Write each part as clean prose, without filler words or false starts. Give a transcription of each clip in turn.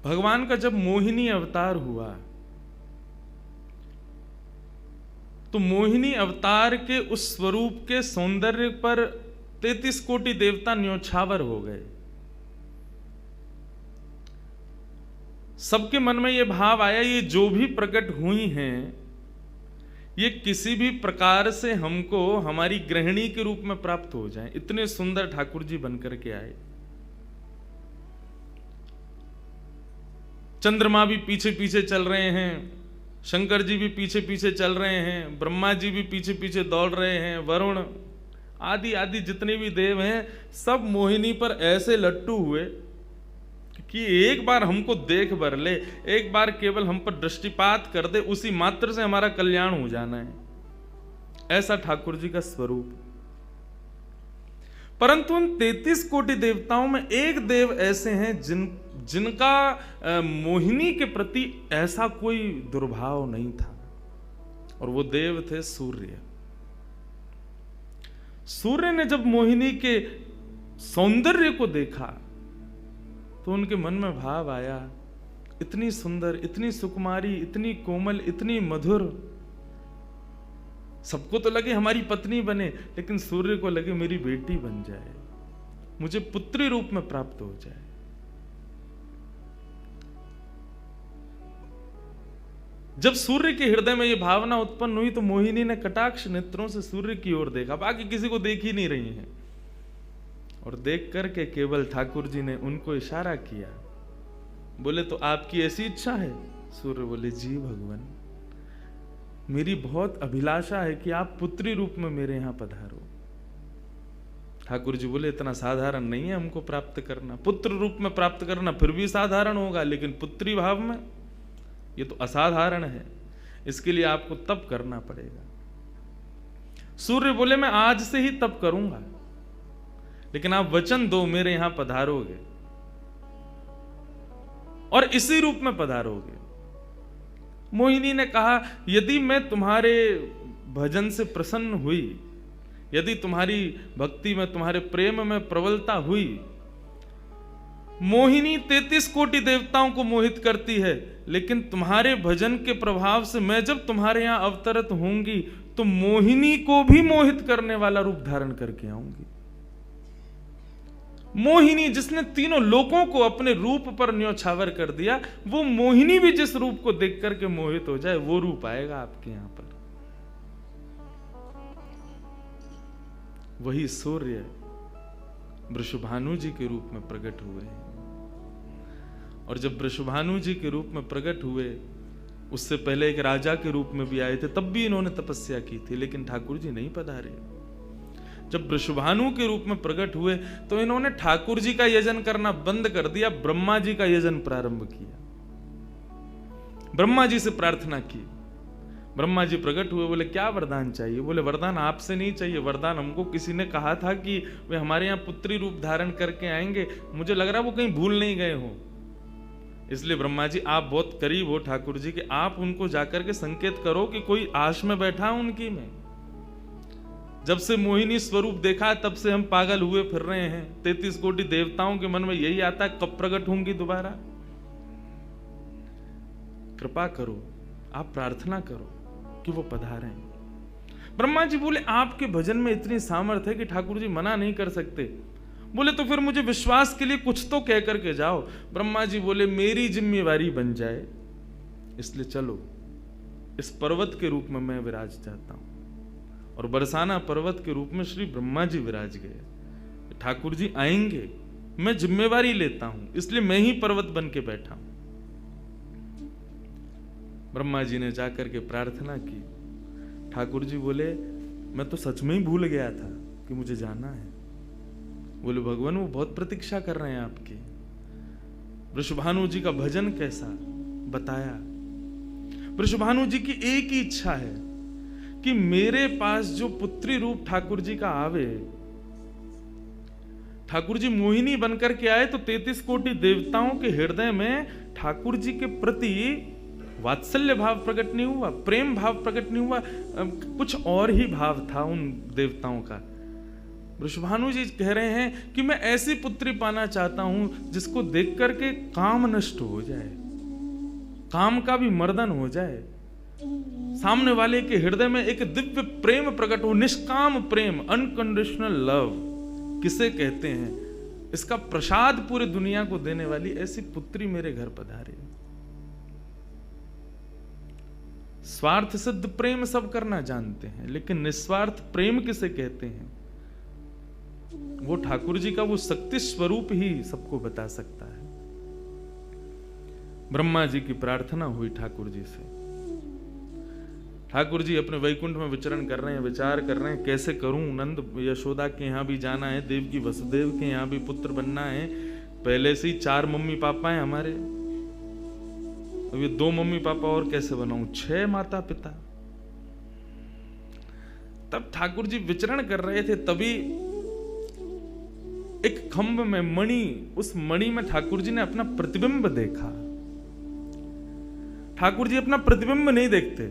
भगवान का जब मोहिनी अवतार हुआ तो मोहिनी अवतार के उस स्वरूप के सौंदर्य पर 33 कोटि देवता न्योछावर हो गए। सबके मन में यह भाव आया, ये जो भी प्रकट हुई हैं ये किसी भी प्रकार से हमको हमारी गृहिणी के रूप में प्राप्त हो जाए। इतने सुंदर ठाकुर जी बनकर के आए। चंद्रमा भी पीछे पीछे चल रहे हैं, शंकर जी भी पीछे पीछे चल रहे हैं, ब्रह्मा जी भी पीछे पीछे दौड़ रहे हैं, वरुण आदि आदि जितने भी देव हैं सब मोहिनी पर ऐसे लट्टू हुए कि एक बार हमको देख भर ले, एक बार केवल हम पर दृष्टिपात कर दे, उसी मात्र से हमारा कल्याण हो जाना है। ऐसा ठाकुर जी का स्वरूप। परंतु उन 33 कोटि देवताओं में एक देव ऐसे हैं जिनका मोहिनी के प्रति ऐसा कोई दुर्भाव नहीं था, और वो देव थे सूर्य। सूर्य ने जब मोहिनी के सौंदर्य को देखा तो उनके मन में भाव आया, इतनी सुंदर, इतनी सुकुमारी, इतनी कोमल, इतनी मधुर। सबको तो लगे हमारी पत्नी बने, लेकिन सूर्य को लगे मेरी बेटी बन जाए, मुझे पुत्री रूप में प्राप्त हो जाए। जब सूर्य के हृदय में यह भावना उत्पन्न हुई तो मोहिनी ने कटाक्ष नेत्रों से सूर्य की ओर देखा, बाकी किसी को देख ही नहीं रही हैं, और देख करके केवल ठाकुर जी ने उनको इशारा किया। बोले तो आपकी ऐसी इच्छा है? सूर्य बोले जी भगवान, मेरी बहुत अभिलाषा है कि आप पुत्री रूप में मेरे यहां पधारो। ठाकुर जी बोले इतना साधारण नहीं है हमको प्राप्त करना, पुत्र रूप में प्राप्त करना फिर भी साधारण होगा, लेकिन पुत्री भाव में ये तो असाधारण है, इसके लिए आपको तप करना पड़ेगा। सूर्य बोले मैं आज से ही तप करूंगा, लेकिन आप वचन दो मेरे यहां पधारोगे और इसी रूप में पधारोगे। मोहिनी ने कहा यदि मैं तुम्हारे भजन से प्रसन्न हुई, यदि तुम्हारी भक्ति में, तुम्हारे प्रेम में प्रबलता हुई, मोहिनी 33 कोटि देवताओं को मोहित करती है, लेकिन तुम्हारे भजन के प्रभाव से मैं जब तुम्हारे यहां अवतरित होंगी तो मोहिनी को भी मोहित करने वाला रूप धारण करके आऊंगी। मोहिनी जिसने तीनों लोकों को अपने रूप पर न्योछावर कर दिया, वो मोहिनी भी जिस रूप को देख करके मोहित हो जाए, वो रूप आएगा आपके यहां पर। वही सूर्य वृषभानु जी के रूप में प्रकट हुए, और जब वृषभानु जी के रूप में प्रकट हुए, उससे पहले एक राजा के रूप में भी आए थे, तब भी इन्होंने तपस्या की थी, लेकिन ठाकुर जी नहीं पधारे। जब वृषभानु के रूप में प्रकट हुए तो इन्होंने ठाकुर जी का यजन करना बंद कर दिया, ब्रह्मा जी का यजन प्रारंभ किया। ब्रह्मा जी से प्रार्थना की। ब्रह्मा जी प्रकट हुए, बोले क्या वरदान चाहिए? बोले वरदान आपसे नहीं चाहिए, वरदान हमको किसी ने कहा था कि वे हमारे यहाँ पुत्री रूप धारण करके आएंगे, मुझे लग रहा है वो कहीं भूल नहीं गए हो, इसलिए ब्रह्मा जी आप बहुत करीब हो ठाकुर जी के, आप उनको जाकर के संकेत करो कि कोई आश में बैठा उनकी में। जब से मोहिनी स्वरूप देखा तब से हम पागल हुए फिर रहे हैं। 33 कोटि देवताओं के मन में यही आता है कब प्रकट होंगी दोबारा। कृपा करो, आप प्रार्थना करो कि वो पधारें। ब्रह्मा जी बोले आपके भजन में इतनी सामर्थ्य है कि ठाकुर जी मना नहीं कर सकते। बोले तो फिर मुझे विश्वास के लिए कुछ तो कह करके जाओ। ब्रह्मा जी बोले मेरी जिम्मेवारी बन जाए, इसलिए चलो इस पर्वत के रूप में मैं विराज जाता हूं। और बरसाना पर्वत के रूप में श्री ब्रह्मा जी विराज गए। ठाकुर जी आएंगे, मैं जिम्मेवारी लेता हूं, इसलिए मैं ही पर्वत बन के बैठा हूं। ब्रह्मा जी ने जाकर के प्रार्थना की। ठाकुर जी बोले मैं तो सच में ही भूल गया था कि मुझे जाना है। बोले भगवान वो बहुत प्रतीक्षा कर रहे हैं आपकी। वृषभानु जी का भजन कैसा बताया। वृषभानु जी की एक ही इच्छा है कि मेरे पास जो पुत्री रूप ठाकुर जी का आवे, ठाकुर जी मोहिनी बनकर के आए तो 33 कोटि देवताओं के हृदय में ठाकुर जी के प्रति वात्सल्य भाव प्रकट नहीं हुआ, प्रेम भाव प्रकट नहीं हुआ, कुछ और ही भाव था उन देवताओं का। वृषभानु जी कह रहे हैं कि मैं ऐसी पुत्री पाना चाहता हूं जिसको देख करके काम नष्ट हो जाए, काम का भी मर्दन हो जाए, सामने वाले के हृदय में एक दिव्य प्रेम प्रकट हो, निष्काम प्रेम, अनकंडीशनल लव किसे कहते हैं, इसका प्रसाद पूरी दुनिया को देने वाली ऐसी पुत्री मेरे घर पधारे। स्वार्थ सिद्ध प्रेम सब करना जानते हैं, लेकिन निस्वार्थ प्रेम किसे कहते हैं, वो ठाकुर जी का वो शक्ति स्वरूप ही सबको बता सकता है। ब्रह्मा जी की प्रार्थना हुई ठाकुर जी से। ठाकुर जी अपने वैकुंठ में विचरण कर रहे हैं, विचार कर रहे हैं कैसे करूं, नंद यशोदा के यहां भी जाना है, देवकी वसुदेव के यहां भी पुत्र बनना है, पहले से ही 4 मम्मी पापा हैं हमारे, अब ये 2 मम्मी पापा और कैसे बनाऊं, 6 माता पिता। तब ठाकुर जी विचरण कर रहे थे, तभी एक खंभ में मणि, उस मणि में ठाकुर जी ने अपना प्रतिबिंब देखा। ठाकुर जी अपना प्रतिबिंब नहीं देखते,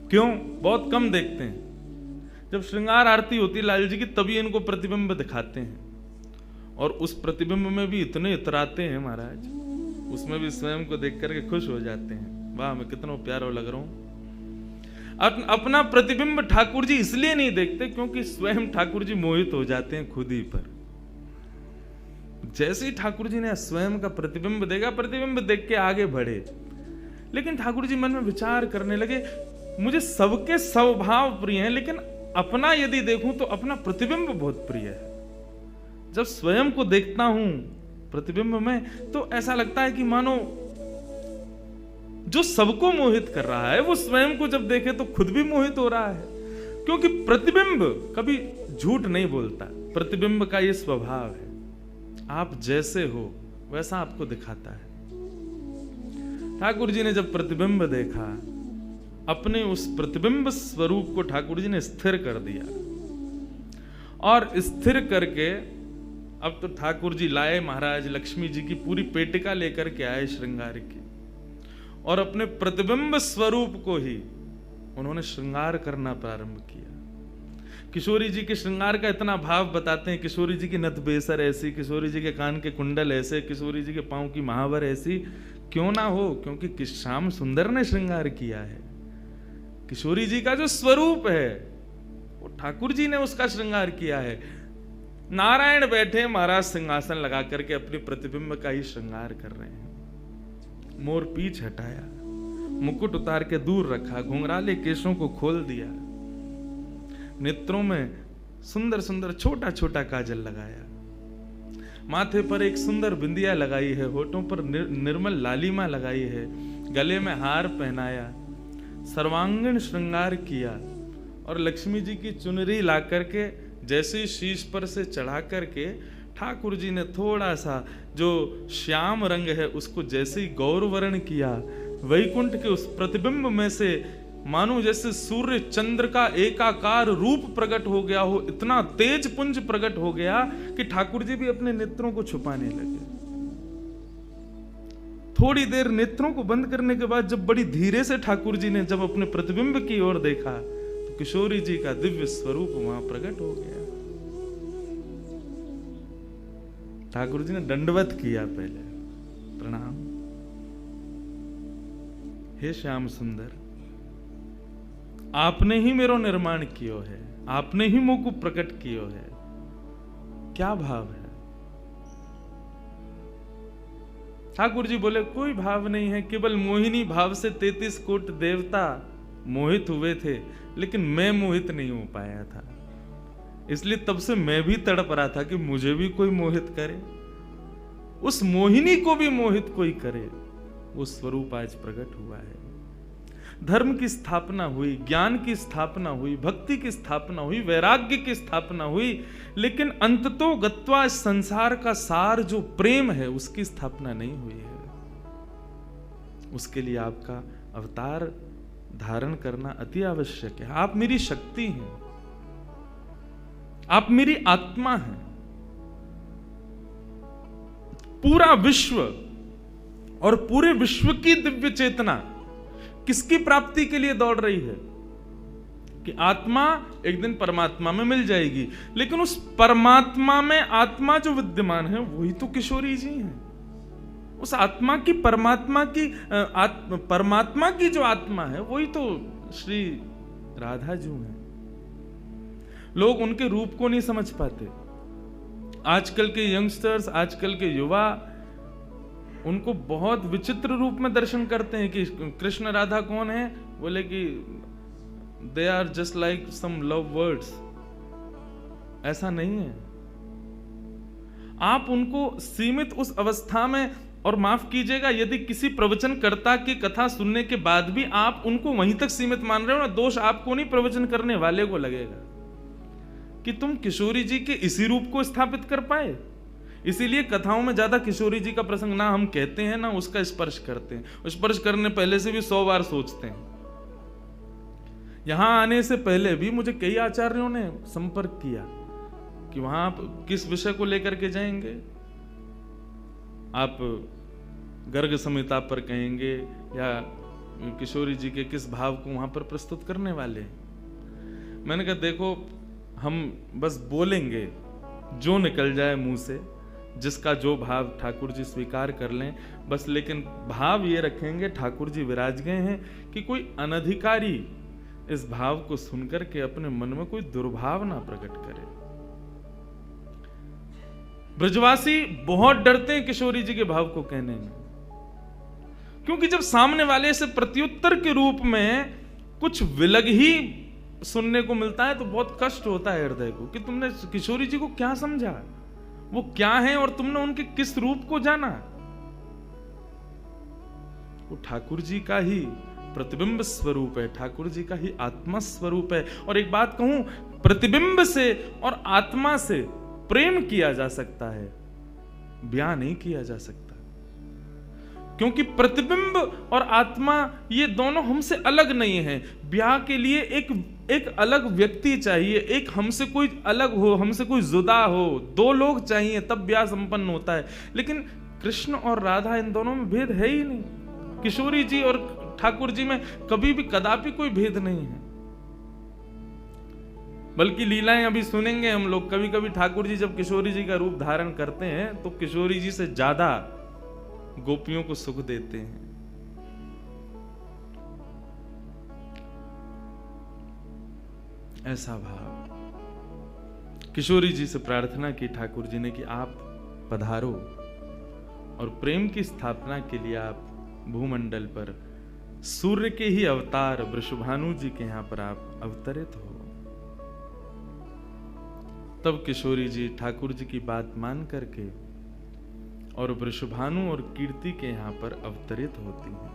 क्यों? बहुत कम देखते हैं। जब श्रृंगार आरती होती है लाल जी की, तभी इनको प्रतिबिंब दिखाते हैं, और उस प्रतिबिंब में भी इतने इतराते हैं महाराज, उसमें भी स्वयं को देख करके खुश हो जाते हैं, वाह मैं कितना प्यारा लग रहा हूं। अपना प्रतिबिंब ठाकुर जी इसलिए नहीं देखते क्योंकि स्वयं ठाकुर जी मोहित हो जाते हैं खुद ही पर। जैसे ही ठाकुर जी ने स्वयं का प्रतिबिंब देखा, प्रतिबिंब देख के आगे बढ़े, लेकिन ठाकुर जी मन में विचार करने लगे, मुझे सबके स्वभाव प्रिय हैं, लेकिन अपना यदि देखूं तो अपना प्रतिबिंब बहुत प्रिय है। जब स्वयं को देखता हूं प्रतिबिंब में, तो ऐसा लगता है कि मानो जो सबको मोहित कर रहा है वो स्वयं को जब देखे तो खुद भी मोहित हो रहा है, क्योंकि प्रतिबिंब कभी झूठ नहीं बोलता। प्रतिबिंब का ये स्वभाव है, आप जैसे हो वैसा आपको दिखाता है। ठाकुर जी ने जब प्रतिबिंब देखा, अपने उस प्रतिबिंब स्वरूप को ठाकुर जी ने स्थिर कर दिया, और स्थिर करके अब तो ठाकुर जी लाए महाराज लक्ष्मी जी की पूरी पेटिका लेकर के आए श्रृंगार की, और अपने प्रतिबिंब स्वरूप को ही उन्होंने श्रृंगार करना प्रारंभ किया। किशोरी जी के श्रृंगार का इतना भाव बताते हैं, किशोरी जी की नथ बेसर ऐसी, किशोरी जी के कान के कुंडल ऐसे, किशोरी जी के पांव की महावर ऐसी, क्यों ना हो, क्योंकि श्याम सुंदर ने श्रृंगार किया है। किशोरी जी का जो स्वरूप है वो ठाकुर जी ने उसका श्रृंगार किया है। नारायण बैठे महाराज सिंहासन लगा करके अपने प्रतिबिंब का ही श्रृंगार कर रहे हैं। मोर पीछ हटाया, मुकुट उतार के दूर रखा, घुंघराले केशों को खोल दिया, नेत्रों में सुंदर सुंदर छोटा छोटा काजल लगाया, माथे पर एक सुंदर बिंदिया लगाई है, होठों पर निर्मल लालिमा लगाई है, गले में हार पहनाया, सर्वांगीण श्रृंगार किया, और लक्ष्मी जी की चुनरी ला करके जैसे शीश पर से चढ़ा करके ठाकुर जी ने थोड़ा सा जो श्याम रंग है उसको जैसे ही गौरवर्ण किया, वैकुंठ के उस प्रतिबिंब में से मानो जैसे सूर्य चंद्र का एकाकार रूप प्रकट हो गया हो, इतना तेज पुंज प्रकट हो गया कि ठाकुर जी भी अपने नेत्रों को छुपाने लगे। थोड़ी देर नेत्रों को बंद करने के बाद जब बड़ी धीरे से ठाकुर जी ने जब अपने प्रतिबिंब की ओर देखा, तो किशोरी जी का दिव्य स्वरूप वहां प्रकट हो गया। ठाकुर जी ने दंडवत किया, पहले प्रणाम, हे श्याम सुंदर, आपने ही मेरो निर्माण कियो है, आपने ही मोह को प्रकट कियो है। क्या भाव है? ठाकुर जी बोले कोई भाव नहीं है, केवल मोहिनी भाव से 33 कोट देवता मोहित हुए थे, लेकिन मैं मोहित नहीं हो पाया था, इसलिए तब से मैं भी तड़प रहा था कि मुझे भी कोई मोहित करे, उस मोहिनी को भी मोहित कोई करे। वो स्वरूप आज प्रकट हुआ है। धर्म की स्थापना हुई, ज्ञान की स्थापना हुई, भक्ति की स्थापना हुई, वैराग्य की स्थापना हुई, लेकिन अंततो गत्वा संसार का सार जो प्रेम है उसकी स्थापना नहीं हुई है। उसके लिए आपका अवतार धारण करना अति आवश्यक है। आप मेरी शक्ति हैं, आप मेरी आत्मा हैं। पूरा विश्व और पूरे विश्व की दिव्य चेतना किसकी प्राप्ति के लिए दौड़ रही है? कि आत्मा एक दिन परमात्मा में मिल जाएगी, लेकिन उस परमात्मा में आत्मा जो विद्यमान है वही तो किशोरी जी हैं। उस आत्मा की परमात्मा की जो आत्मा है वही तो श्री राधा जी हैं। लोग उनके रूप को नहीं समझ पाते। आजकल के यंगस्टर्स, आजकल के युवा उनको बहुत विचित्र रूप में दर्शन करते हैं कि कृष्ण राधा कौन है, बोले कि they are just like some love words. ऐसा नहीं है। आप उनको सीमित उस अवस्था में, और माफ कीजिएगा यदि किसी प्रवचनकर्ता की कथा सुनने के बाद भी आप उनको वहीं तक सीमित मान रहे हो ना, दोष आपको नहीं, प्रवचन करने वाले को लगेगा कि तुम किशोरी जी के इसी रूप को स्थापित कर पाए। इसीलिए कथाओं में ज्यादा किशोरी जी का प्रसंग ना हम कहते हैं ना उसका स्पर्श करते हैं। स्पर्श करने पहले से भी 100 बार सोचते हैं। यहां आने से पहले भी मुझे कई आचार्यों ने संपर्क किया कि वहां आप किस विषय को लेकर के जाएंगे, आप गर्ग संहिता पर कहेंगे या किशोरी जी के किस भाव को वहां पर प्रस्तुत करने वाले हैं। मैंने कहा देखो, हम बस बोलेंगे जो निकल जाए मुंह से, जिसका जो भाव ठाकुर जी स्वीकार कर लें बस, लेकिन भाव ये रखेंगे ठाकुर जी विराज गए हैं कि कोई अनधिकारी इस भाव को सुनकर के अपने मन में कोई दुर्भाव ना प्रकट करे। ब्रजवासी बहुत डरते हैं किशोरी जी के भाव को कहने में, क्योंकि जब सामने वाले से प्रत्युत्तर के रूप में कुछ विलग ही सुनने को मिलता है तो बहुत कष्ट होता है हृदय को कि तुमने किशोरी जी को क्या समझा, वो क्या है और तुमने उनके किस रूप को जाना। वो ठाकुर जी का ही प्रतिबिंब स्वरूप है, ठाकुर जी का ही आत्मा स्वरूप है। और एक बात कहूं, प्रतिबिंब से और आत्मा से प्रेम किया जा सकता है, ब्याह नहीं किया जा सकता, क्योंकि प्रतिबिंब और आत्मा ये दोनों हमसे अलग नहीं है। ब्याह के लिए एक अलग व्यक्ति चाहिए, एक हमसे कोई अलग हो, हमसे कोई जुदा हो, 2 लोग चाहिए तब ब्याह संपन्न होता है। लेकिन कृष्ण और राधा, इन दोनों में भेद है ही नहीं। किशोरी जी और ठाकुर जी में कभी भी कदापि कोई भेद नहीं है। बल्कि लीलाएं अभी सुनेंगे हम लोग, कभी कभी ठाकुर जी जब किशोरी जी का रूप धारण करते हैं तो किशोरी जी से ज्यादा गोपियों को सुख देते हैं। ऐसा भाव किशोरी जी से प्रार्थना की ठाकुर जी ने कि आप पधारो और प्रेम की स्थापना के लिए आप भूमंडल पर सूर्य के ही अवतार वृषभानु जी के यहां पर आप अवतरित हो। तब किशोरी जी ठाकुर जी की बात मान करके और वृषभानु और कीर्ति के यहां पर अवतरित होती हैं।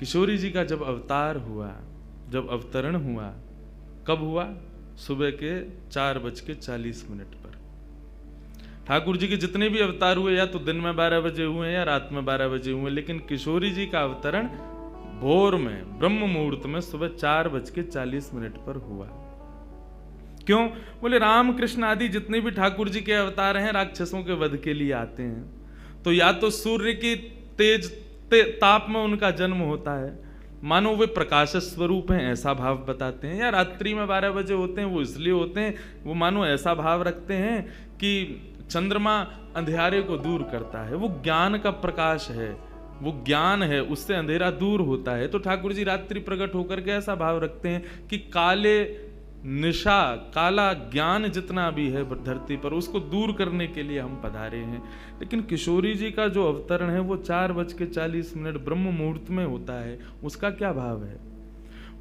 किशोरी जी का जब अवतार हुआ, जब अवतरण हुआ, कब हुआ? सुबह के 4:40 पर। ठाकुर जी के जितने भी अवतार हुए या तो दिन में 12 बजे हुए या रात में 12 बजे हुए, लेकिन किशोरी जी का अवतरण भोर में ब्रह्म मुहूर्त में सुबह 4:40 पर हुआ। क्यों? बोले राम कृष्ण आदि जितने भी ठाकुर जी के अवतार हैं राक्षसों के वध के लिए आते हैं, तो या तो सूर्य की तेज ताप में उनका जन्म होता है, मानो वे प्रकाश स्वरूप हैं ऐसा भाव बताते हैं, या रात्रि में 12 बजे होते हैं वो इसलिए होते हैं, वो मानो ऐसा भाव रखते हैं कि चंद्रमा अंधेरे को दूर करता है, वो ज्ञान का प्रकाश है, वो ज्ञान है, उससे अंधेरा दूर होता है। तो ठाकुर जी रात्रि प्रकट होकर के ऐसा भाव रखते हैं कि काले निशा, काला ज्ञान जितना भी है धरती पर, उसको दूर करने के लिए हम पधारे हैं। लेकिन किशोरी जी का जो अवतरण है वो 4:40 ब्रह्म मुहूर्त में होता है। उसका क्या भाव है?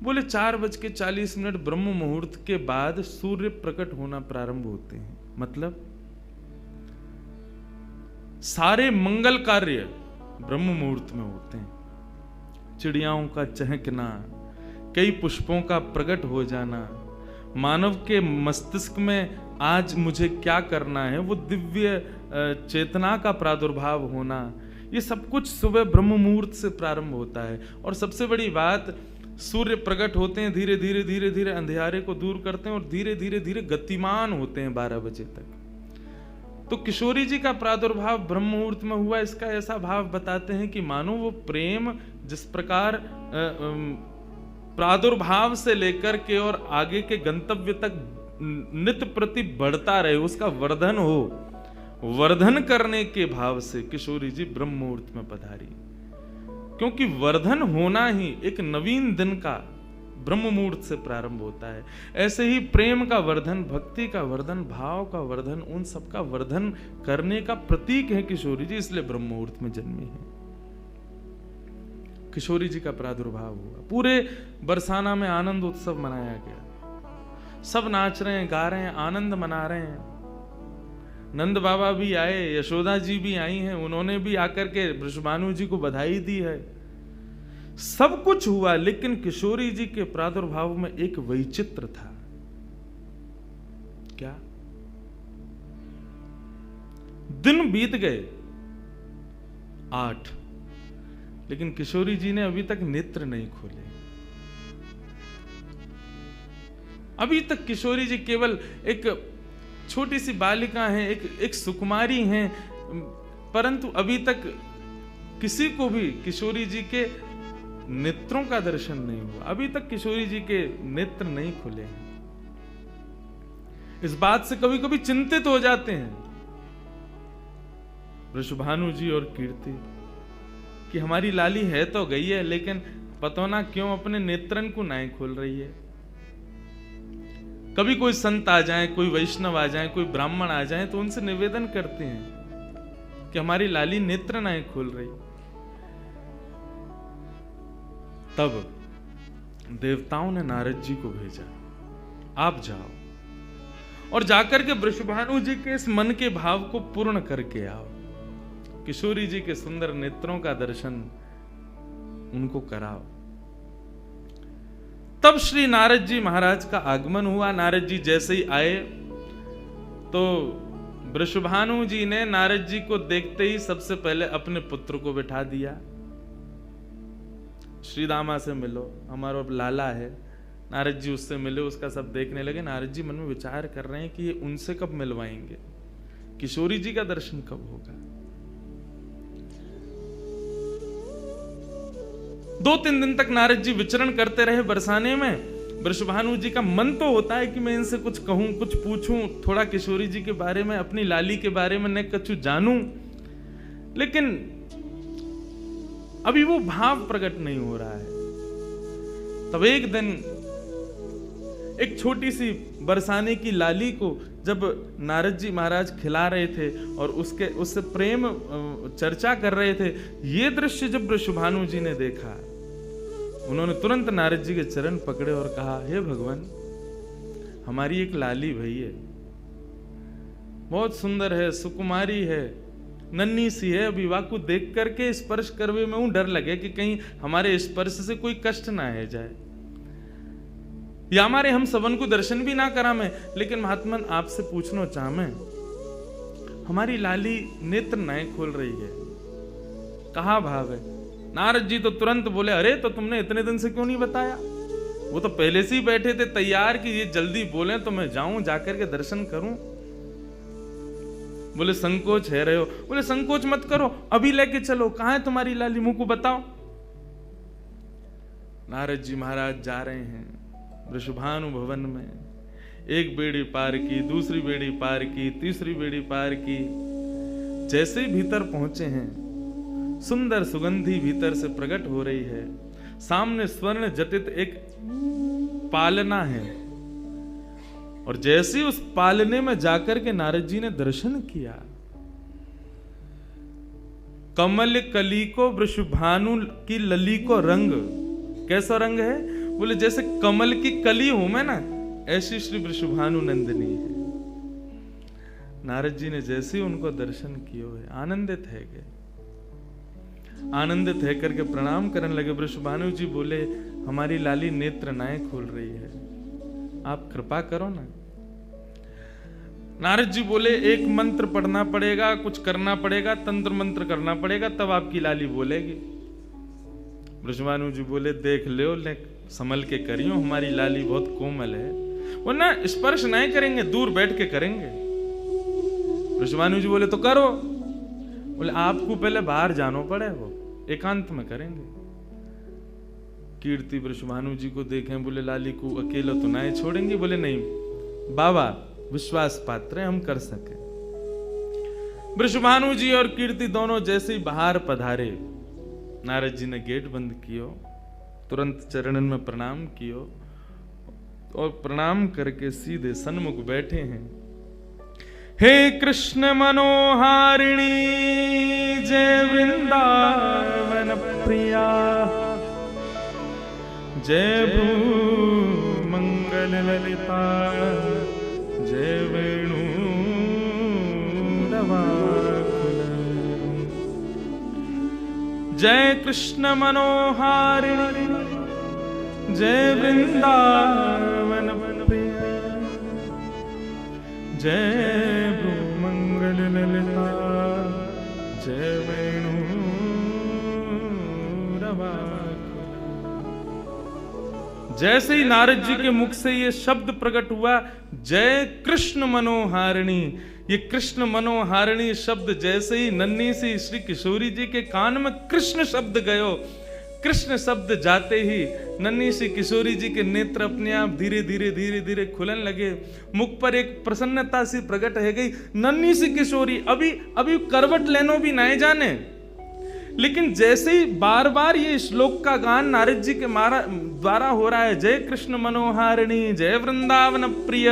बोले 4:40 ब्रह्म मुहूर्त के बाद सूर्य प्रकट होना प्रारंभ होते हैं। मतलब सारे मंगल कार्य ब्रह्म मुहूर्त में होते हैं। चिड़ियाओं का चहकना, कई पुष्पों का प्रकट हो जाना, मानव के मस्तिष्क में आज मुझे क्या करना है, वो दिव्य चेतना का प्रादुर्भाव होना, ये सब कुछ सुबह ब्रह्म मुहूर्त से प्रारंभ होता है। और सबसे बड़ी बात, सूर्य प्रकट होते हैं, धीरे धीरे धीरे धीरे अंधेरे को दूर करते हैं और धीरे धीरे धीरे गतिमान होते हैं 12 बजे तक। तो किशोरी जी का प्रादुर्भाव ब्रह्म मुहूर्त में हुआ, इसका ऐसा भाव बताते हैं कि मानो वो प्रेम जिस प्रकार प्रादुर्भाव से लेकर के और आगे के गंतव्य तक नित्य प्रति बढ़ता रहे, उसका वर्धन हो, वर्धन करने के भाव से किशोरी जी ब्रह्म मुहूर्त में पधारी। क्योंकि वर्धन होना ही एक नवीन दिन का ब्रह्म मुहूर्त से प्रारंभ होता है। ऐसे ही प्रेम का वर्धन, भक्ति का वर्धन, भाव का वर्धन, उन सब का वर्धन करने का प्रतीक है किशोरी जी, इसलिए ब्रह्म मुहूर्त में जन्मी है। किशोरी जी का प्रादुर्भाव हुआ, पूरे बरसाना में आनंद उत्सव मनाया गया, सब नाच रहे हैं, गा रहे हैं, आनंद मना रहे हैं। नंद बाबा भी आए, यशोदा जी भी आई हैं, उन्होंने भी आकर के वृषभानु जी को बधाई दी है। सब कुछ हुआ, लेकिन किशोरी जी के प्रादुर्भाव में एक वैचित्र था। क्या? दिन बीत गए 8, लेकिन किशोरी जी ने अभी तक नेत्र नहीं खोले। अभी तक किशोरी जी केवल एक छोटी सी बालिका हैं, एक सुकुमारी हैं, परंतु अभी तक किसी को भी किशोरी जी के नेत्रों का दर्शन नहीं हुआ, अभी तक किशोरी जी के नेत्र नहीं खुले हैं। इस बात से कभी कभी चिंतित हो जाते हैं वृषभानु जी और कीर्ति कि हमारी लाली है तो गई है, लेकिन पता ना क्यों अपने नेत्रन को नहीं खोल रही है। कभी कोई संत आ जाए, कोई वैष्णव आ जाए, कोई ब्राह्मण आ जाए, तो उनसे निवेदन करते हैं कि हमारी लाली नेत्र नहीं खोल रही। तब देवताओं ने नारद जी को भेजा, आप जाओ और जाकर के वृषभानु जी के इस मन के भाव को पूर्ण करके आओ, किशोरी जी के सुंदर नेत्रों का दर्शन उनको कराओ। तब श्री नारद जी महाराज का आगमन हुआ। नारद जी जैसे ही आए तो वृषभानु जी ने नारद जी को देखते ही सबसे पहले अपने पुत्र को बिठा दिया। श्री दामा से मिलो, हमारा लाला है। नारद जी उससे मिले, उसका सब देखने लगे। नारद जी मन में विचार कर रहे हैं कि ये उनसे कब मिलवाएंगे, किशोरी जी का दर्शन कब होगा। 2-3 दिन तक नारद जी विचरण करते रहे बरसाने में। वृषभानु जी का मन तो होता है कि मैं इनसे कुछ कहूं, कुछ पूछूं, थोड़ा किशोरी जी के बारे में, अपनी लाली के बारे में न कुछ जानूं, लेकिन अभी वो भाव प्रकट नहीं हो रहा है। तब एक दिन एक छोटी सी बरसाने की लाली को जब नारद जी महाराज खिला रहे थे और उससे प्रेम चर्चा कर रहे थे, ये दृश्य जब वृषभानु जी ने देखा, उन्होंने तुरंत नारद जी के चरण पकड़े और कहा, हे भगवान, हमारी एक लाली भई है, बहुत सुंदर है, सुकुमारी है, नन्ही सी है। अभी वाकु देख करके स्पर्श करवे में डर लगे कि कहीं हमारे स्पर्श से कोई कष्ट ना है जाए, या हमारे हम सबन को दर्शन भी ना करा में। लेकिन महात्मन आपसे पूछना चाह मैं, हमारी लाली नेत्र नहीं खोल रही है, कहाँ भाव है? नारद जी तो तुरंत बोले, अरे तो तुमने इतने दिन से क्यों नहीं बताया? वो तो पहले से ही बैठे थे तैयार कि ये जल्दी बोले तो मैं जाऊं, जाकर के दर्शन करूं। बोले संकोच है रहे हो? बोले संकोच मत करो, अभी लेके चलो। कहाँ है तुम्हारी लाली, मुंह को बताओ। नारद जी महाराज जा रहे हैं वृषभानु भवन में। एक बेड़ी पार की, दूसरी बेड़ी पार की, तीसरी बेड़ी पार की। जैसे ही भीतर पहुंचे हैं, सुंदर सुगंधी भीतर से प्रकट हो रही है। सामने स्वर्ण जटित एक पालना है, और जैसे उस पालने में जाकर के नारद जी ने दर्शन किया, कमल कली को वृषभानु की लली को रंग। कैसा रंग है? बोले जैसे कमल की कली हूं मैं ना, ऐसी श्री वृषभानु नंदिनी है। नारद जी ने जैसे ही उनको दर्शन किए हुए आनंदित है गए, आनंदित है करके प्रणाम करने लगे। वृषभानु जी बोले, हमारी लाली नेत्र नाए खोल रही है, आप कृपा करो ना। नारद जी बोले, एक मंत्र पढ़ना पड़ेगा, कुछ करना पड़ेगा, तंत्र मंत्र करना पड़ेगा, तब आपकी लाली बोलेगी। वृषभानु जी बोले, देख लो, ले संभल के करियो, हमारी लाली बहुत कोमल है, वो ना स्पर्श नहीं करेंगे, दूर बैठ के करेंगे। वृषभानु जी बोले, तो करो। बोले, आपको पहले बाहर जानो पड़े, वो एकांत में करेंगे। कीर्ति वृषभानु जी को देखें, बोले लाली को अकेला तो ना छोड़ेंगे? बोले नहीं बाबा, विश्वास पात्र है, हम कर सके। वृषभानु जी और कीर्ति दोनों जैसे ही बाहर पधारे, नारद जी ने गेट बंद कियो, तुरंत चरणन में प्रणाम कियो और प्रणाम करके सीधे सन्मुख बैठे हैं। हे कृष्ण मनोहारिणी जय वृंदावन प्रिया, जय भ्रू मंगल ललिता, जय वेणु रवाकुल, जय कृष्ण मनोहारिणी जय वृंदावन प्रिया, जय भ्रू मंगल ललिता, जय वेणु रवाकुल। जैसे ही नारद जी के मुख से ये शब्द प्रकट हुआ, जय कृष्ण मनोहारिणी, ये कृष्ण मनोहारिणी शब्द जैसे ही नन्ही सी श्री किशोरी जी के कान में कृष्ण शब्द गयो, कृष्ण शब्द जाते ही नन्ही सी किशोरी जी के नेत्र अपने आप धीरे धीरे धीरे धीरे खुलन लगे, मुख पर एक प्रसन्नता सी प्रकट है गई। नन्ही सी किशोरी अभी करवट लेनो भी नहीं जाने, लेकिन जैसे ही बार बार ये श्लोक का गान नारद जी के द्वारा हो रहा है, जय कृष्ण मनोहारिणी जय वृंदावन प्रिय,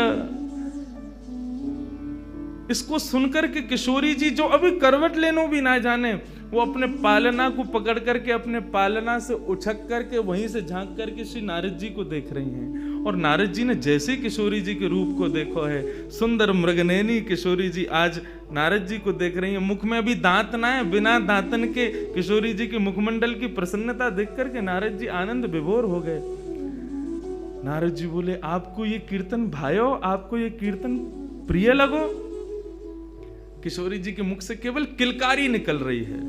इसको सुनकर के किशोरी जी जो अभी करवट लेनो भी ना जाने, वो अपने पालना को पकड़ करके अपने पालना से उछक करके वहीं से झांक करके श्री नारद जी को देख रही हैं। और नारद जी ने जैसे किशोरी जी के रूप को देखो है, सुंदर मृगनयनी किशोरी जी आज नारद जी को देख रही हैं। मुख में अभी दांत ना है, बिना दांतन के किशोरी जी के मुखमंडल की प्रसन्नता देख करके नारद जी आनंद विभोर हो गए। नारद जी बोले, आपको ये कीर्तन भायो, आपको ये कीर्तन प्रिय लगो? किशोरी जी के मुख से केवल किलकारी निकल रही है।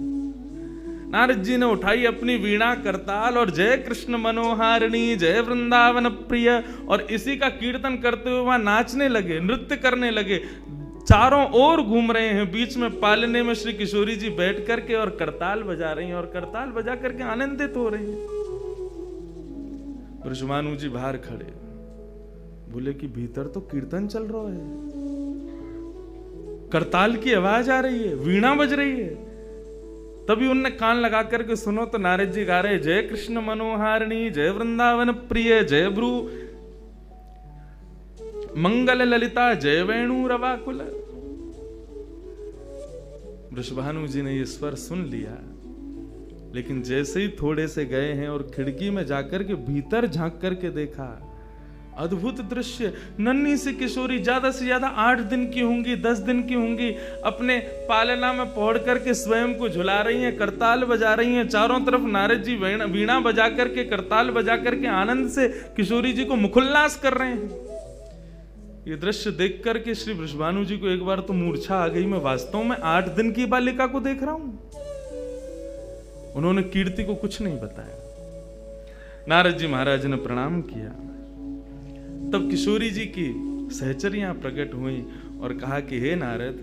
नारद जी ने उठाई अपनी वीणा करताल और जय कृष्ण मनोहारिणी जय वृंदावन प्रिय, और इसी का कीर्तन करते हुए वहां नाचने लगे, नृत्य करने लगे, चारों ओर घूम रहे हैं। बीच में पालने में श्री किशोरी जी बैठ करके और करताल बजा रही हैं और करताल बजा करके आनंदित हो रही हैं। वृषभानु जी बाहर खड़े, बोले कि भीतर तो कीर्तन चल रहा है, करताल की आवाज आ रही है, वीणा बज रही है। तभी उनने कान लगा करके सुनो तो नारद जी गा रहे, जय कृष्ण मनोहारिणी जय वृंदावन प्रिय, जय भ्रू मंगल ललिता, जय वेणु रवाकुल। वृषभानु जी ने ये स्वर सुन लिया, लेकिन जैसे ही थोड़े से गए हैं और खिड़की में जाकर के भीतर झांक करके देखा, अद्भुत दृश्य। नन्ही सी किशोरी, ज्यादा से ज्यादा 8 दिन की होंगी, 10 दिन की होंगी, अपने पालना में पहुंच करके स्वयं को झुला रही हैं, करताल बजा रही हैं। चारों तरफ नारद जी वीणा बजा करके, करताल बजा करके आनंद से किशोरी जी को मुखोल्लास कर रहे हैं। ये दृश्य देख करके श्री वृषभानु जी को एक बार तो मूर्छा आ गई, मैं वास्तव में 8 दिन की बालिका को देख रहा हूं। उन्होंने कीर्ति को कुछ नहीं बताया। नारद जी महाराज ने प्रणाम किया, तब किशोरी जी की सहचरियां प्रकट हुई और कहा कि हे नारद,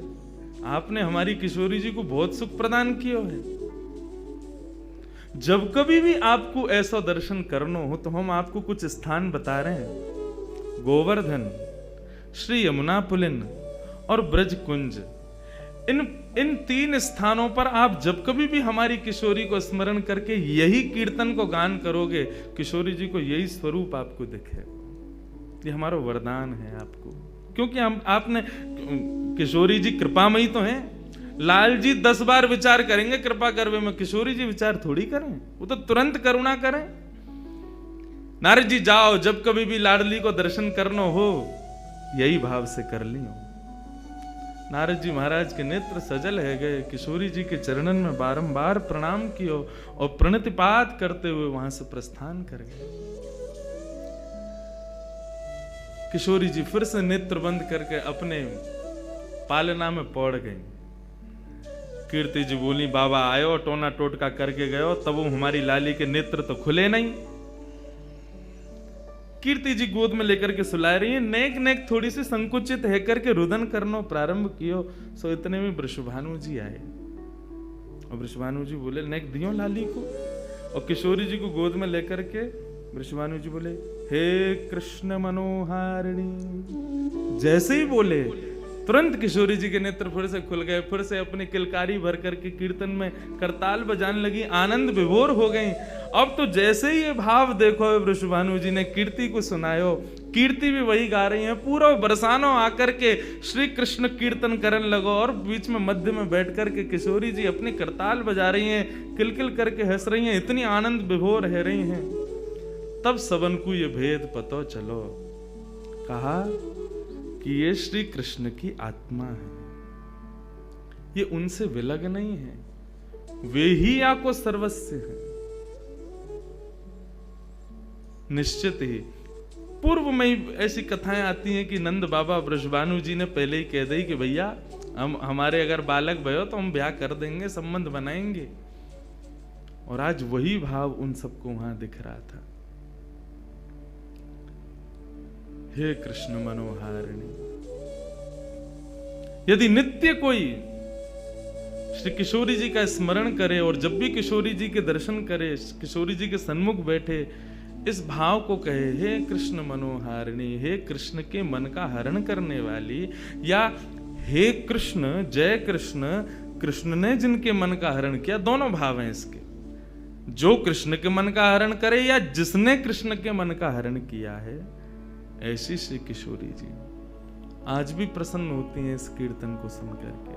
आपने हमारी किशोरी जी को बहुत सुख प्रदान किया है। जब कभी भी आपको ऐसा दर्शन करना हो तो हम आपको कुछ स्थान बता रहे हैं। गोवर्धन, श्री यमुना पुलिन और ब्रज कुंज, इन 3 स्थानों पर आप जब कभी भी हमारी किशोरी को स्मरण करके यही कीर्तन को गान करोगे, किशोरी जी को यही स्वरूप आपको दिखे। ये हमारा वरदान है आपको, क्योंकि आपने किशोरी जी कृपामयी तो हैं। लाल जी 10 बार विचार करेंगे कृपा करवे में, किशोरी जी विचार थोड़ी करें, वो तो तुरंत करुणा करें। नारद जी जाओ, जब कभी भी लाडली को दर्शन करना हो यही भाव से कर लियो। नारद जी महाराज के नेत्र सजल है गए, किशोरी जी के चरणन में बारंबार प्रणाम कियो और प्रणतिपात करते हुए वहां से प्रस्थान कर गए। किशोरी जी फिर से नेत्र बंद करके अपने पालना में पड़ गई। कीर्ति जी बोली, बाबा आयो टोना टोटका करके गयो, तब वो हमारी लाली के नेत्र तो खुले नहीं। कीर्ति जी गोद में लेकर के सुला रही है, नेक नेक थोड़ी सी संकुचित है करके रुदन करना प्रारंभ कियो। सो इतने में वृषभानु जी आए और वृषभानु जी बोले, नेक दियो लाली को, और किशोरी जी को गोद में लेकर के वृषभानु जी बोले, हे कृष्ण मनोहारिणी। जैसे ही बोले तुरंत किशोरी जी के नेत्र फिर से खुल गए, फिर से अपनी किलकारी भर करके कीर्तन में करताल बजाने लगी, आनंद विभोर हो गई। अब तो जैसे ही ये भाव देखो, वृषभानु जी ने कीर्ति को सुनायो, कीर्ति भी वही गा रही है, पूरा बरसानो आकर के श्री कृष्ण कीर्तन करने लगो, और बीच में मध्य में बैठ करके किशोरी जी अपनी करताल बजा रही हैं, किलकिल करके हंस रही हैं, इतनी आनंद विभोर रह रही हैं। तब सबन को ये भेद पतो चलो, कहा कि ये श्री कृष्ण की आत्मा है, ये उनसे विलग नहीं है, वे ही आपको सर्वस्व है। निश्चित ही पूर्व में ही ऐसी कथाएं आती हैं कि नंद बाबा वृषभानु जी ने पहले ही कह दी कि भैया हमारे अगर बालक भयो तो हम ब्याह कर देंगे, संबंध बनाएंगे। और आज वही भाव उन सबको वहां दिख रहा था। हे कृष्ण मनोहारिणी, यदि नित्य कोई श्री किशोरी जी का स्मरण करे और जब भी किशोरी जी के दर्शन करे, किशोरी जी के सन्मुख बैठे, इस भाव को कहे, हे कृष्ण मनोहारिणी, हे कृष्ण के मन का हरण करने वाली, या हे कृष्ण जय कृष्ण, कृष्ण ने जिनके मन का हरण किया, दोनों भाव हैं इसके। जो कृष्ण के मन का हरण करे या जिसने कृष्ण के मन का हरण किया है, ऐसी श्री किशोरी जी आज भी प्रसन्न होती हैं इस कीर्तन को सुनकर के।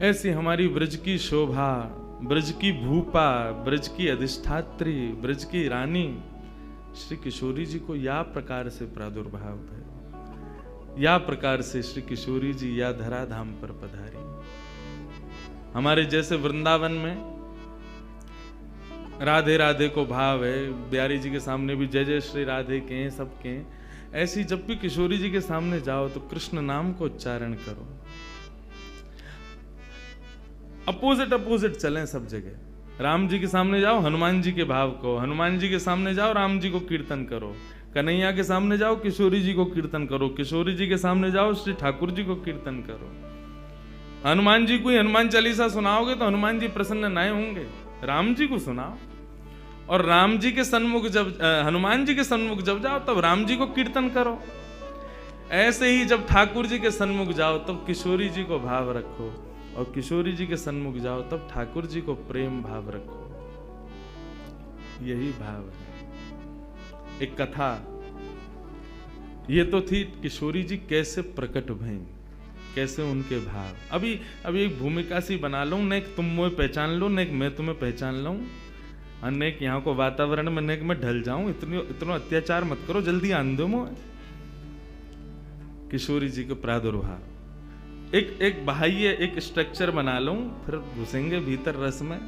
ऐसी हमारी ब्रज की शोभा, ब्रज की भूपा, ब्रज की अधिष्ठात्री, ब्रज की रानी श्री किशोरी जी को या प्रकार से प्रादुर्भाव है, या प्रकार से श्री किशोरी जी या धराधाम पर पधारी। हमारे जैसे वृंदावन में राधे राधे को भाव है, बिहारी जी के सामने भी जय जय श्री राधे के हैं, सब के हैं। ऐसी जब भी किशोरी जी के सामने जाओ तो कृष्ण नाम को उच्चारण करो। अपोजिट अपोजिट चलें सब जगह। राम जी के सामने जाओ हनुमान जी के भाव को, हनुमान जी के सामने जाओ राम जी को कीर्तन करो, कन्हैया के सामने जाओ किशोरी जी को कीर्तन करो, किशोरी जी के सामने जाओ श्री ठाकुर जी को कीर्तन करो। हनुमान जी को ही हनुमान चालीसा सुनाओगे तो हनुमान जी प्रसन्न नहीं होंगे, राम जी को सुनाओ। और राम जी के सन्मुख जब हनुमान जी के सन्मुख जब जाओ तब राम जी को कीर्तन करो। ऐसे ही जब ठाकुर जी के सन्मुख जाओ तब किशोरी जी को भाव रखो, और किशोरी जी के सन्मुख जाओ तब ठाकुर जी को प्रेम भाव रखो। यही भाव है। एक कथा ये तो थी किशोरी जी कैसे प्रकट भई, कैसे उनके भाव। अभी एक भूमिका सी बना लो, न एक तुम मुझे पहचान लो, न एक मैं तुम्हें पहचान लूं, अनेक यहाँ को वातावरण में नेक में ढल जाऊं। इतना अत्याचार मत करो, जल्दी आन दो मुझे। किशोरी जी को प्रादुर्भाव एक बाह्य एक स्ट्रक्चर बना लूं, फिर घुसेंगे भीतर रस में।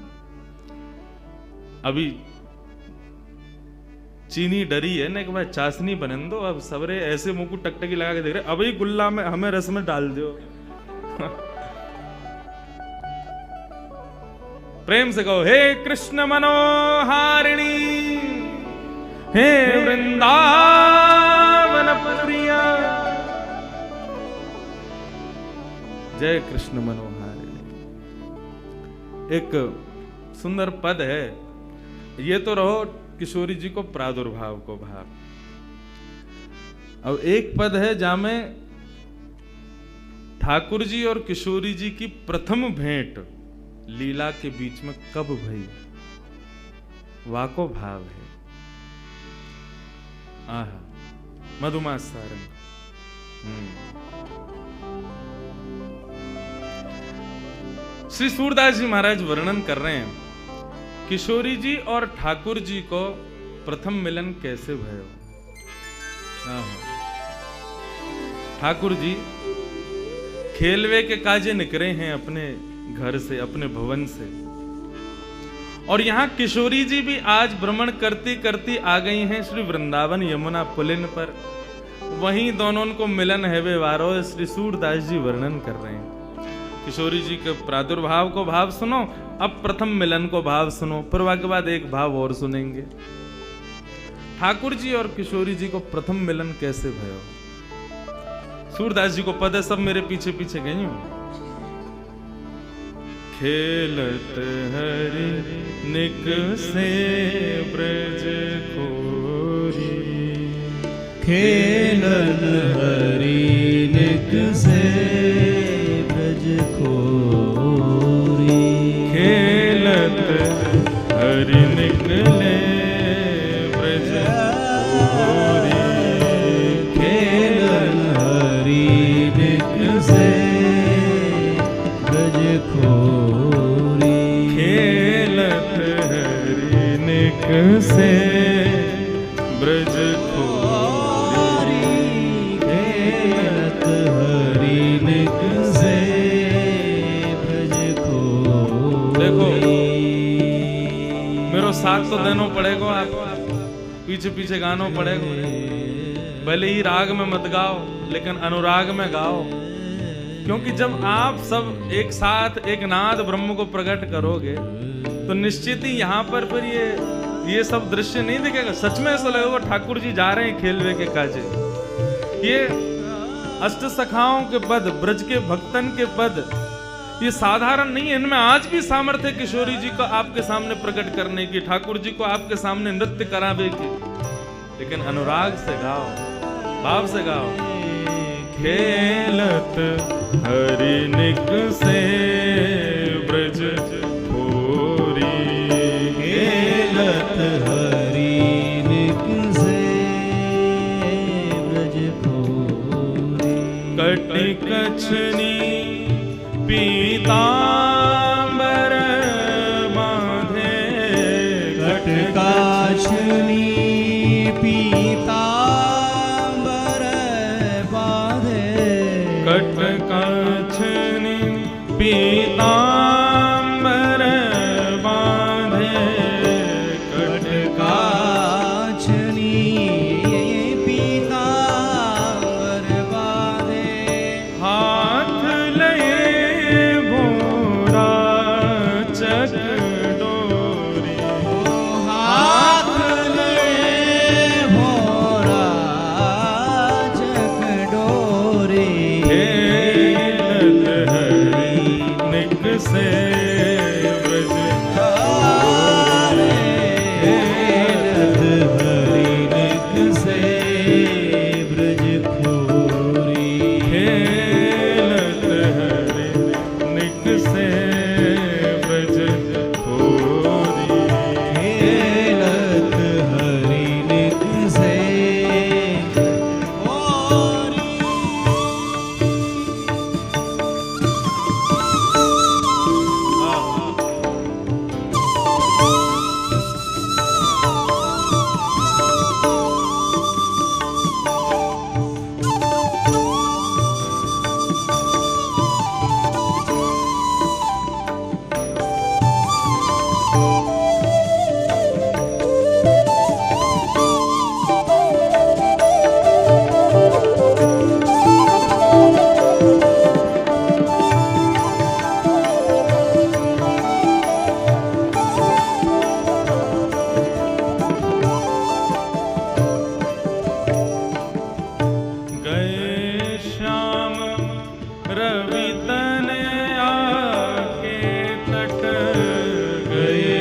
अभी चीनी डरी है ना, एक बार चाशनी बनन दो। अब सबरे ऐसे मुंह को टकटकी लगा के देख रहे, अभी गुल्ला में हमें रस में डाल दो। प्रेम से कहो, हे कृष्ण मनोहारिणी, हे वृंदावन प्रिया, जय कृष्ण मनोहारिणी। एक सुंदर पद है। ये तो रहो किशोरी जी को प्रादुर्भाव को भाव। अब एक पद है जहां में ठाकुर जी और किशोरी जी की प्रथम भेंट लीला के बीच में कब भई, वाको भाव है। आहा, मधुमास सारंग। श्री सूरदास जी महाराज वर्णन कर रहे हैं किशोरी जी और ठाकुर जी को प्रथम मिलन कैसे भयो। ठाकुर जी खेलवे के काजे निकले हैं अपने घर से, अपने भवन से, और यहां किशोरी जी भी आज भ्रमण करती करती आ गई हैं श्री वृंदावन यमुना पुलिन पर। वहीं दोनों को मिलन है वे वारो श्री सूरदास जी वर्णन कर रहे हैं। किशोरी जी के प्रादुर्भाव को भाव सुनो, अब प्रथम मिलन को भाव सुनो, फिर के बाद एक भाव और सुनेंगे। ठाकुर जी और किशोरी जी को प्रथम मिलन कैसे भयो। सूरदास जी को पद है, सब मेरे पीछे पीछे गई हूं। खेलत हरि निकसे ब्रज खोरी, खेलत हरि निकसे ब्रज खोरी, खेलत हरि निकले ब्रज खोरी, खेलत हरि निकसे ब्रज खोरी, खेलत हरि निकसे ब्रज खोरी, खेलत हरि निकसे ब्रज खोरी। देखो मेरे साथ तो देनो पड़ेगा, आप पीछे पीछे गानो पड़ेगा। भले ही राग में मत गाओ लेकिन अनुराग में गाओ, क्योंकि जब आप सब एक साथ एक नाद ब्रह्म को प्रकट करोगे तो निश्चित ही यहाँ पर फिर ये सब दृश्य नहीं दिखेगा। सच में ऐसा लगेगा ठाकुर जी जा रहे हैं खेलवे के काजे। ये अष्ट सखाओं के पद, ब्रज के भक्तन के पद, ये साधारण नहीं है। इनमें आज भी सामर्थ्य किशोरी जी को आपके सामने प्रकट करने की, ठाकुर जी को आपके सामने नृत्य करावे की, लेकिन अनुराग से गाओ, भाव से गाओ। खेलत हरि निकसे ब्रज खोरी, खेलत हरि निकसे ब्रज खोरी, कटि कछनी पीतांबर बांधे, कटकाछनी पीतांबर बांधे, कटकाछनी पीतांबर बांधे, कटकाछनी पीतांबर बांधे, हाथ लये भोरा चकडोरी, हाथ लये भोरा चकडोरी, खेलत हरि निकसे ब्रज खोरी, खेलत हरि निकसे ब्रज खोरी, खेलत हरि निकसे ब्रज खोरी, खेलत हरि निकसे खोरी। गए श्याम रवि तनया के तट, गए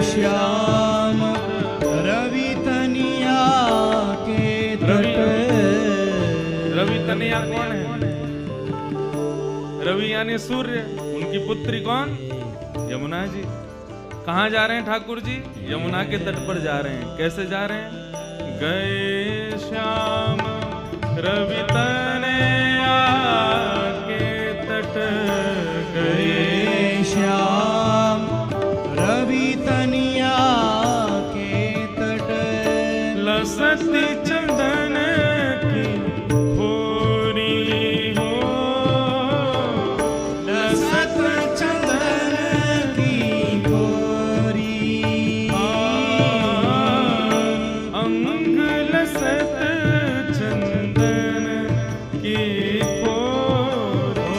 श्याम रवि तनिया के तट। रवि तनया कौन है? रवि यानी सूर्य, उनकी पुत्री कौन? यमुना जी। कहाँ जा रहे हैं ठाकुर जी? यमुना के तट पर जा रहे हैं। कैसे जा रहे हैं? गए श्याम रवि तनया के तट, गए श्याम रवि तनिया के तट। लसती चंदन की खोरी हो, लसत चंदन की खोरी, अंग लसत चंदन की खोरी,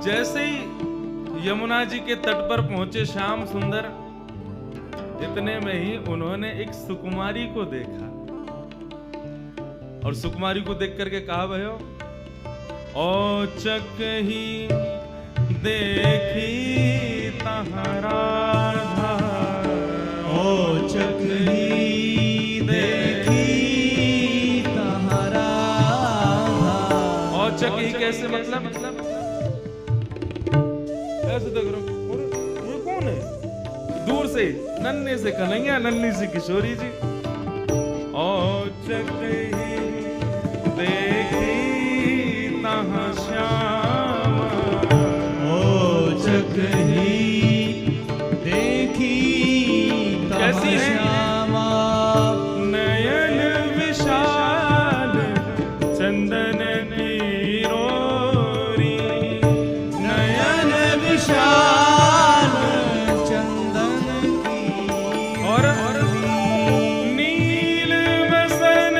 जैसे ही यमुना जी के तट पर पहुंचे श्याम सुंदर, इतने में ही उन्होंने एक सुकुमारी को देखा और सुकुमारी को देख करके कहा, भयो औचक ही देखी तहरा, औचक ही देखी तहरा। औचक ही कैसे मतलब ऐसे देख रहा हूं, ये कौन है? दूर से नन्हे से कन्हैया, नन्ही सी किशोरी जी। औचक ही देखी तहाँ श्याम, औचक ही देखी कैसी है? श्यामा। नयन विशाल चंदन की रोरी, नयन विशाल चंदन की और नील बसन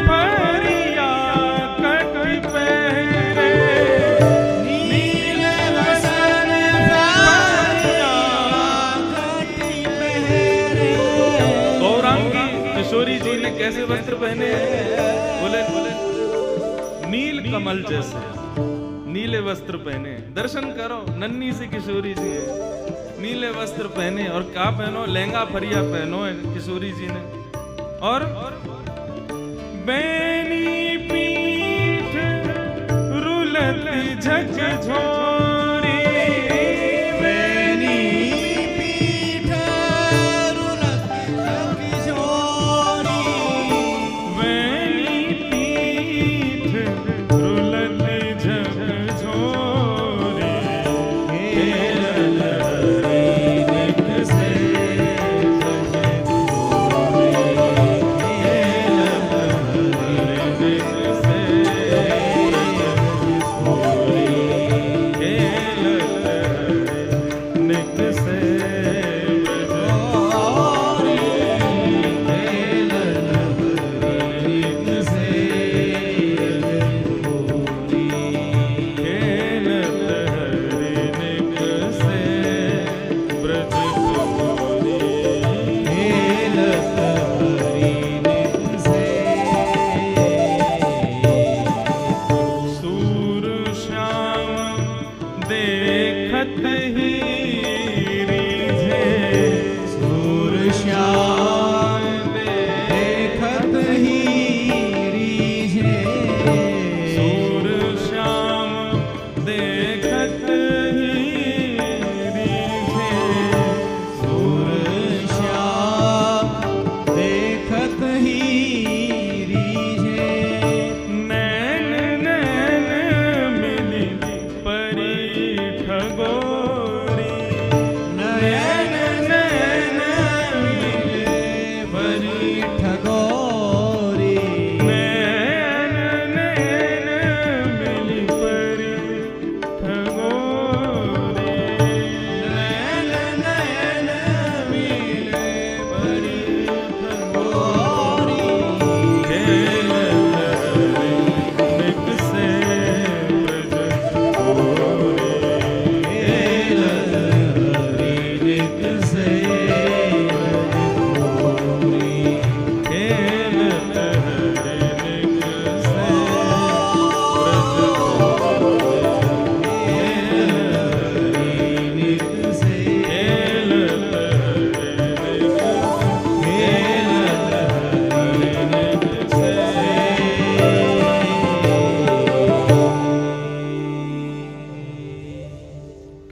फरिया कट पहरे, नील बसन फरिया कट पहरे। गौरांगी किशोरी जी ने कैसे वस्त्र पहने हैं? बोले नील कमल जैसे नीले वस्त्र पहने। दर्शन करो, नन्ही सी किशोरी जी है, नीले वस्त्र पहने। और क्या पहनो? लहंगा फरिया पहनो है किशोरी जी ने। और बैनी पीठ रुलत झकझोरी, बैनी पीठ रुलत झकझोरी। बैनी पीठ रुलत झकझोरी, खेलत हरिनिक से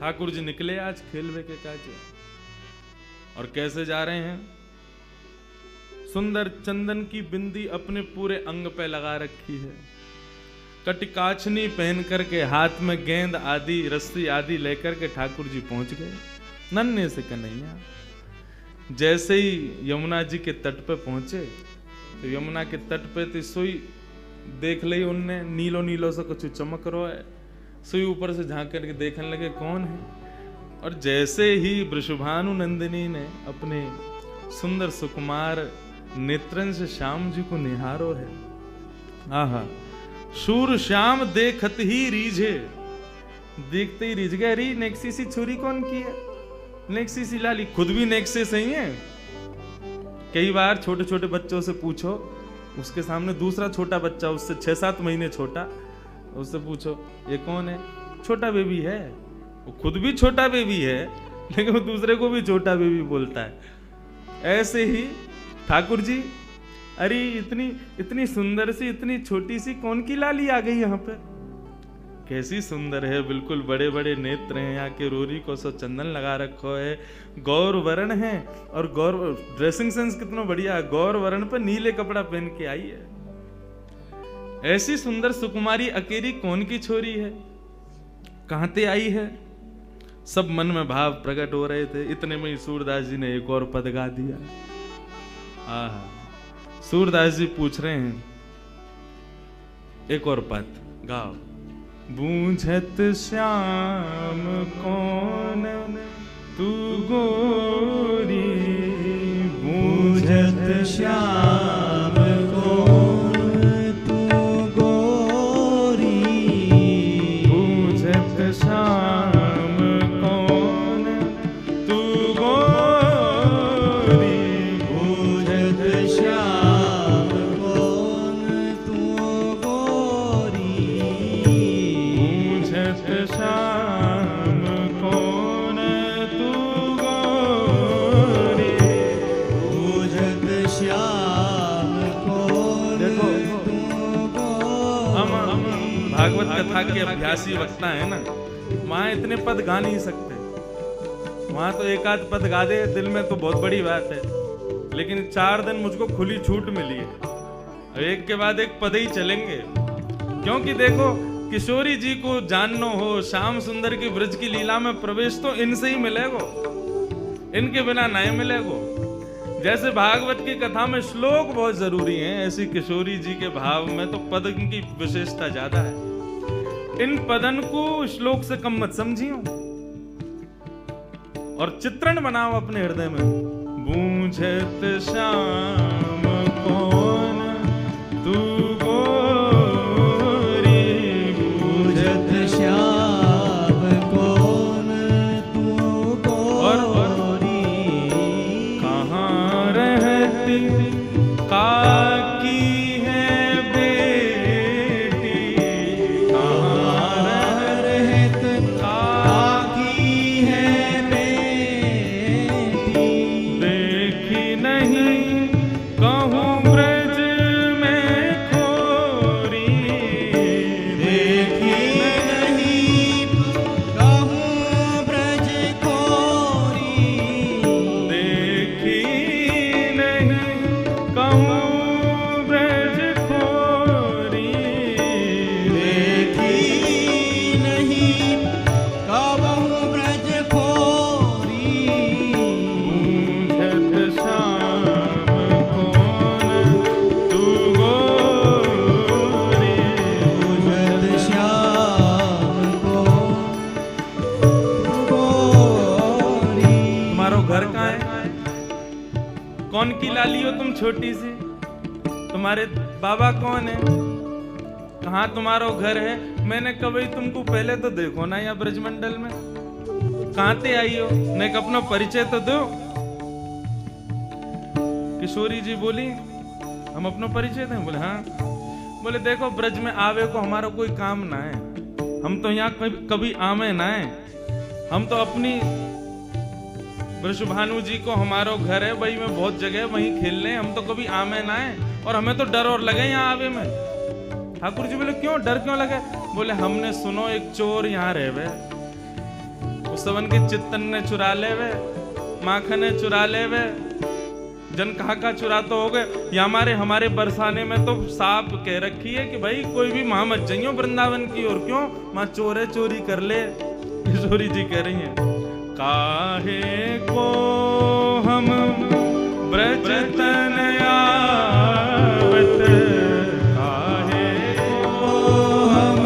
ठाकुर जी निकले आज खेलवे के काजे। और कैसे जा रहे हैं? सुंदर चंदन की बिंदी अपने पूरे अंग पे लगा रखी है, कटिकाचनी पहन करके, हाथ में गेंद आदि रस्सी आदि लेकर के ठाकुर जी पहुंच गए नन्हे से कन्हैया। जैसे ही यमुना जी के तट पे पहुंचे तो यमुना के तट पे तो सोई देख ली उनने, नीलो नीलो से कुछ चमक रहा है, सोई ऊपर से झांक करके देखने लगे कौन है। और जैसे ही वृषभानु नंदिनी ने अपने सुंदर सुकुमार नेत्रन से श्याम जी को निहारो है, आहा, शूर श्याम देखत ही रीझे, देखते ही रिझ गए, अरे नेक्सी सी छोरी कौन की है, नेक्सी सी लाली, खुद भी नेक्से सही है। कई बार छोटे छोटे बच्चों से पूछो, उसके सामने दूसरा छोटा बच्चा उससे 6-7 महीने छोटा, उससे पूछो ये कौन है, छोटा बेबी है। वो खुद भी छोटा बेबी है लेकिन वो दूसरे को भी छोटा बेबी बोलता है। ऐसे ही ठाकुर जी, अरे इतनी सुंदर सी, इतनी छोटी सी कौन की लाली आ गई यहाँ पे, कैसी सुंदर है, बिल्कुल बड़े बड़े नेत्र हैं, यहाँ के रोरी को सो चंदन लगा रखो है, गौर वर्ण है, और गौर ड्रेसिंग सेंस कितना बढ़िया है, गौर वर्ण पर नीले कपड़ा पहन के आई है। ऐसी सुंदर सुकुमारी अकेली कौन की छोरी है, कहां ते आई है। सब मन में भाव प्रकट हो रहे थे। इतने में ही सूरदास जी ने एक और पद गा दिया। सूरदास जी पूछ रहे हैं, एक और पद गाओ। बूझत श्याम कौन तू गोरी, बूझत श्याम कौन तू गोरी, बूझत श्याम कौन तू गोरी, बूझत श्याम कौन तू गोरी, बूझत श्याम कौन तू गोरी। बूझत श्याम कौन देखो, तू हम गोरी। भागवत कथा के अभ्यासी वक्ता है ना, वहां इतने पद गा नहीं सकते। वहां तो एक आध पद गा दे दिल में तो बहुत बड़ी बात है, लेकिन 4 दिन मुझको खुली छूट मिली है, एक के बाद एक पद ही चलेंगे। क्योंकि देखो, किशोरी जी को जानना हो, श्याम सुंदर की ब्रज की लीला में प्रवेश तो इनसे ही मिलेगो, इनके बिना नहीं मिलेगो। जैसे भागवत की कथा में श्लोक बहुत जरूरी हैं, ऐसी किशोरी जी के भाव में तो पद की विशेषता ज्यादा है। इन पदन को श्लोक से कम मत समझियो और चित्रण बनाओ अपने हृदय में। बूझत श्याम कौन तू गोरी, बूझत श्याम कौन तू गोरी। कहाँ रहती काकी है बेटी, कहाँ रहत काकी है बेटी, देखी नहीं कहूँ ब्रज में खोरी, देखी नहीं कहूँ ब्रज खोरी, देखी नहीं कहूँ ब्रज खोरी, देखी नहीं कहूँ ब्रज खोरी। बूझत श्याम कौन तू गोरी। बूझत श्याम कौन तू गोरी। तुम्हारो घर कहाँ है, कौन की लाली हो तुम छोटी सी, तुम्हारे बाबा कौन है, कहाँ तुम्हारो घर है। मैंने कभी तुमको पहले तो देखो ना या ब्रजमंडल में, कहाँ ते आई हो, न एक अपना परिचय तो दो। किशोरी जी बोली, हम अपना परिचय दें। बोले हाँ। बोले देखो, ब्रज में आवे को हमारा कोई काम ना है, हम तो यहाँ कभी आवे ना है, हम तो अपनी वृषभानु जी को हमारो घर है, वही में बहुत जगह वहीं खेलने, हम तो कभी आमे ना है, और हमें तो डर और लगे यहाँ आवे में। ठाकुर जी बोले क्यों, डर क्यों लगे। बोले हमने सुनो एक चोर यहाँ रहे, उस सबन के चित्तन ने चुरा ले वे, माखन ने चुरा ले वे, जन कहा का चुरा तो हो गए। या हमारे बरसाने में तो साफ कह रखी है कि भाई कोई भी वहां मत जाइयो वृंदावन की ओर, क्यों वहां चोर है, चोरी कर ले। किशोरी जी कह रही हैं, काहे को हम ब्रज तन आवत, काहे को हम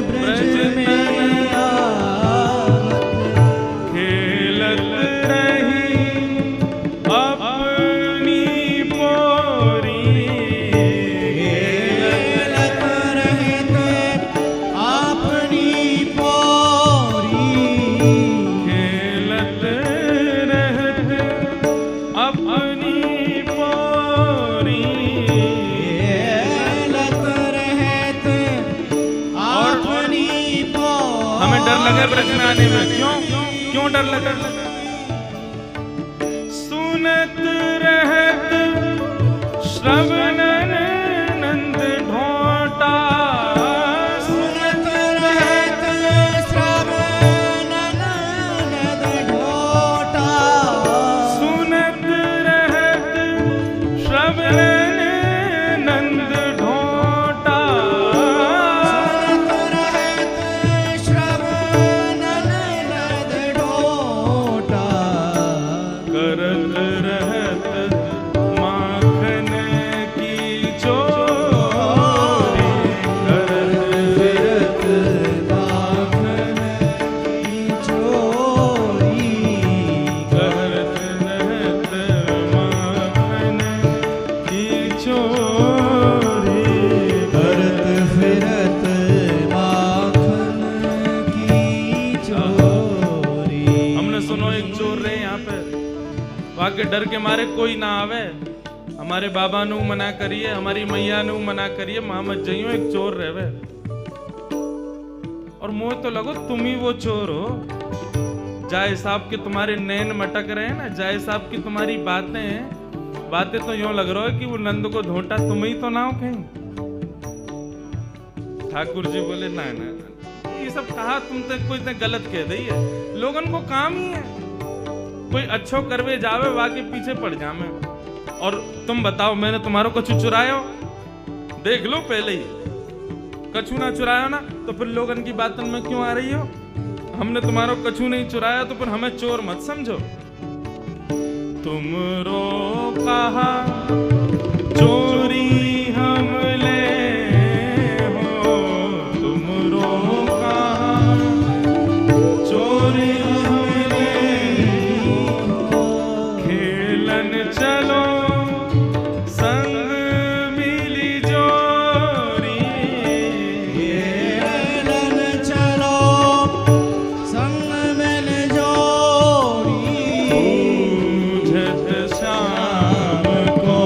ब्रज तन आवत, खेलत रही अपनी पोरी, खेलत रहित अपनी पोरी। डर लगे ब्रज में आने में? क्यों डर लगा? सुनत रहत श्रवणन नंद ढोटा, सुनत रहत श्रवणन नंद ढोटा, सुनत रहत श्रवणन नंद ढोटा, सुनत रहत श्रवणन नंद ढोटा, करत रहत माखन की चोरी, करत फिरत माखन की चोरी, करत रहत माखन की चोरी। करत फिरत माखन की चोरी। हमने सुनो एक चोर रहे यहाँ पे, वहां के डर के मारे कोई ना आवे। हमारे बाबा नु मना करिए, हमारी मैया नु मना करिए, मां मत जइयो, एक चोर रहे। और मुझे तो लगो तुम ही वो चोर हो। जाए साहब के तुम्हारे नैन मटक रहे हैं ना, जाए साहब की तुम्हारी बातें तो यूं लग रहा है कि वो नंद को धोटा तुम ही तो ना हो कहीं। ठाकुर जी बोले ना ना ना, ये सब कहा तुम तो कोई इतने गलत कह दी है। लोगन को काम ही है, कोई अच्छो करवे जावे वाके पीछे पड़ जावे। और तुम बताओ, मैंने तुम्हारो कछु चुरायो? देख लो पहले ही, कछु ना चुराया ना तो फिर लोगन की बातन में क्यों आ रही हो? हमने तुम्हारो कछु नहीं चुराया तो फिर हमें चोर मत समझो। तुमरो कहा चोरी हमले हो, तुमरो कहा चोरी हमले हो, खेलन चलो संग मिली जोरी, खेलन चलो संग मिल जोड़ी, बूझत शाम को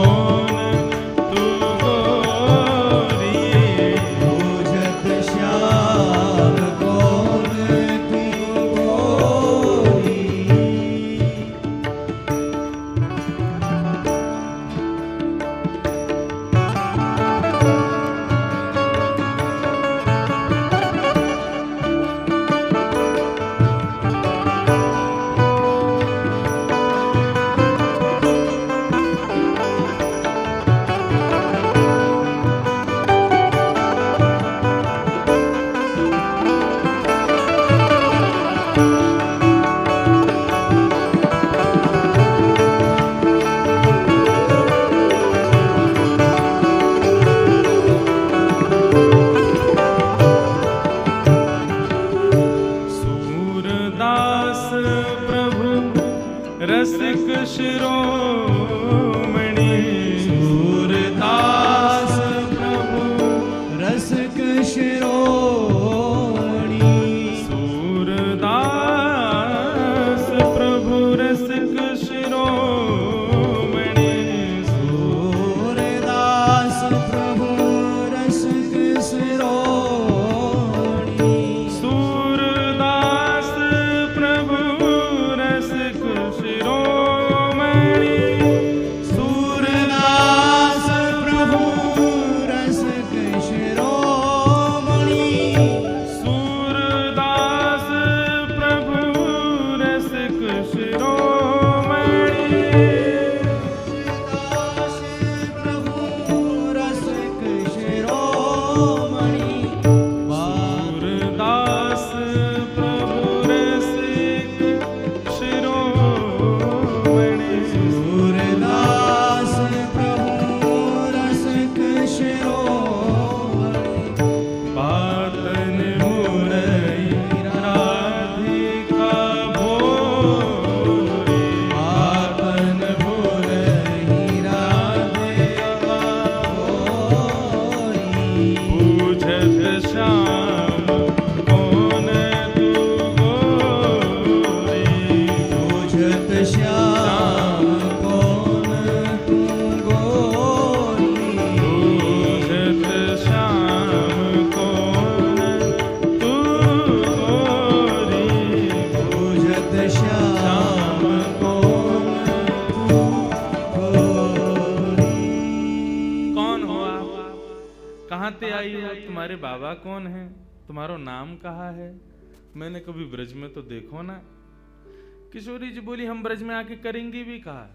कहाँ ते आई हो, तुम्हारे बाबा कौन है, तुम्हारा नाम कहाँ है, मैंने कभी ब्रज में तो देखो ना। किशोरी जी बोली हम ब्रज में आके करेंगे भी कहा,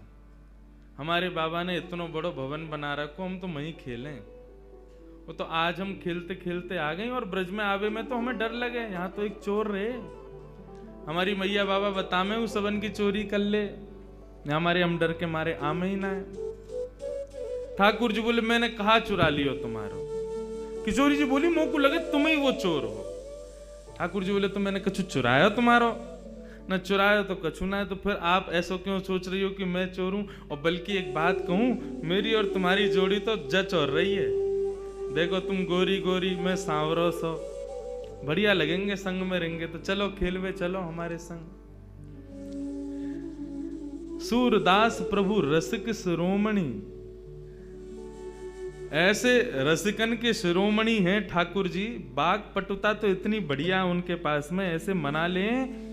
हमारे बाबा ने इतना बड़ो भवन बना रखो, हम तो वहीं खेलें। वो तो आज हम खेलते खेलते आ गए और ब्रज में आवे में तो हमें डर लगे, यहाँ तो एक चोर रहे, हमारी मैया बाबा बता में उस सबन की चोरी कर ले, हमारे हम डर के मारे आमे ही ना है। ठाकुर जी बोले मैंने कहा चुरा लियो तुम्हारो। किशोरी जी बोली मोह को लगे तुम ही वो चोर हो। ठाकुर जी बोले तो मैंने कछु चुराया तुम्हारो, न चुराया तो कछु ना है, तो फिर आप ऐसा क्यों सोच रही हो कि मैं चोर हूं। और बल्कि एक बात कहूं, मेरी और तुम्हारी जोड़ी तो जच और रही है, देखो तुम गोरी गोरी मैं सांवरो सो, बढ़िया लगेंगे संग में रहेंगे, तो चलो खेलवे चलो हमारे संग। सूरदास प्रभु रसिक शिरोमणि, ऐसे रसिकन के शिरोमणि हैं ठाकुर जी, बाग पटुता तो इतनी बढ़िया उनके पास में, ऐसे मना लें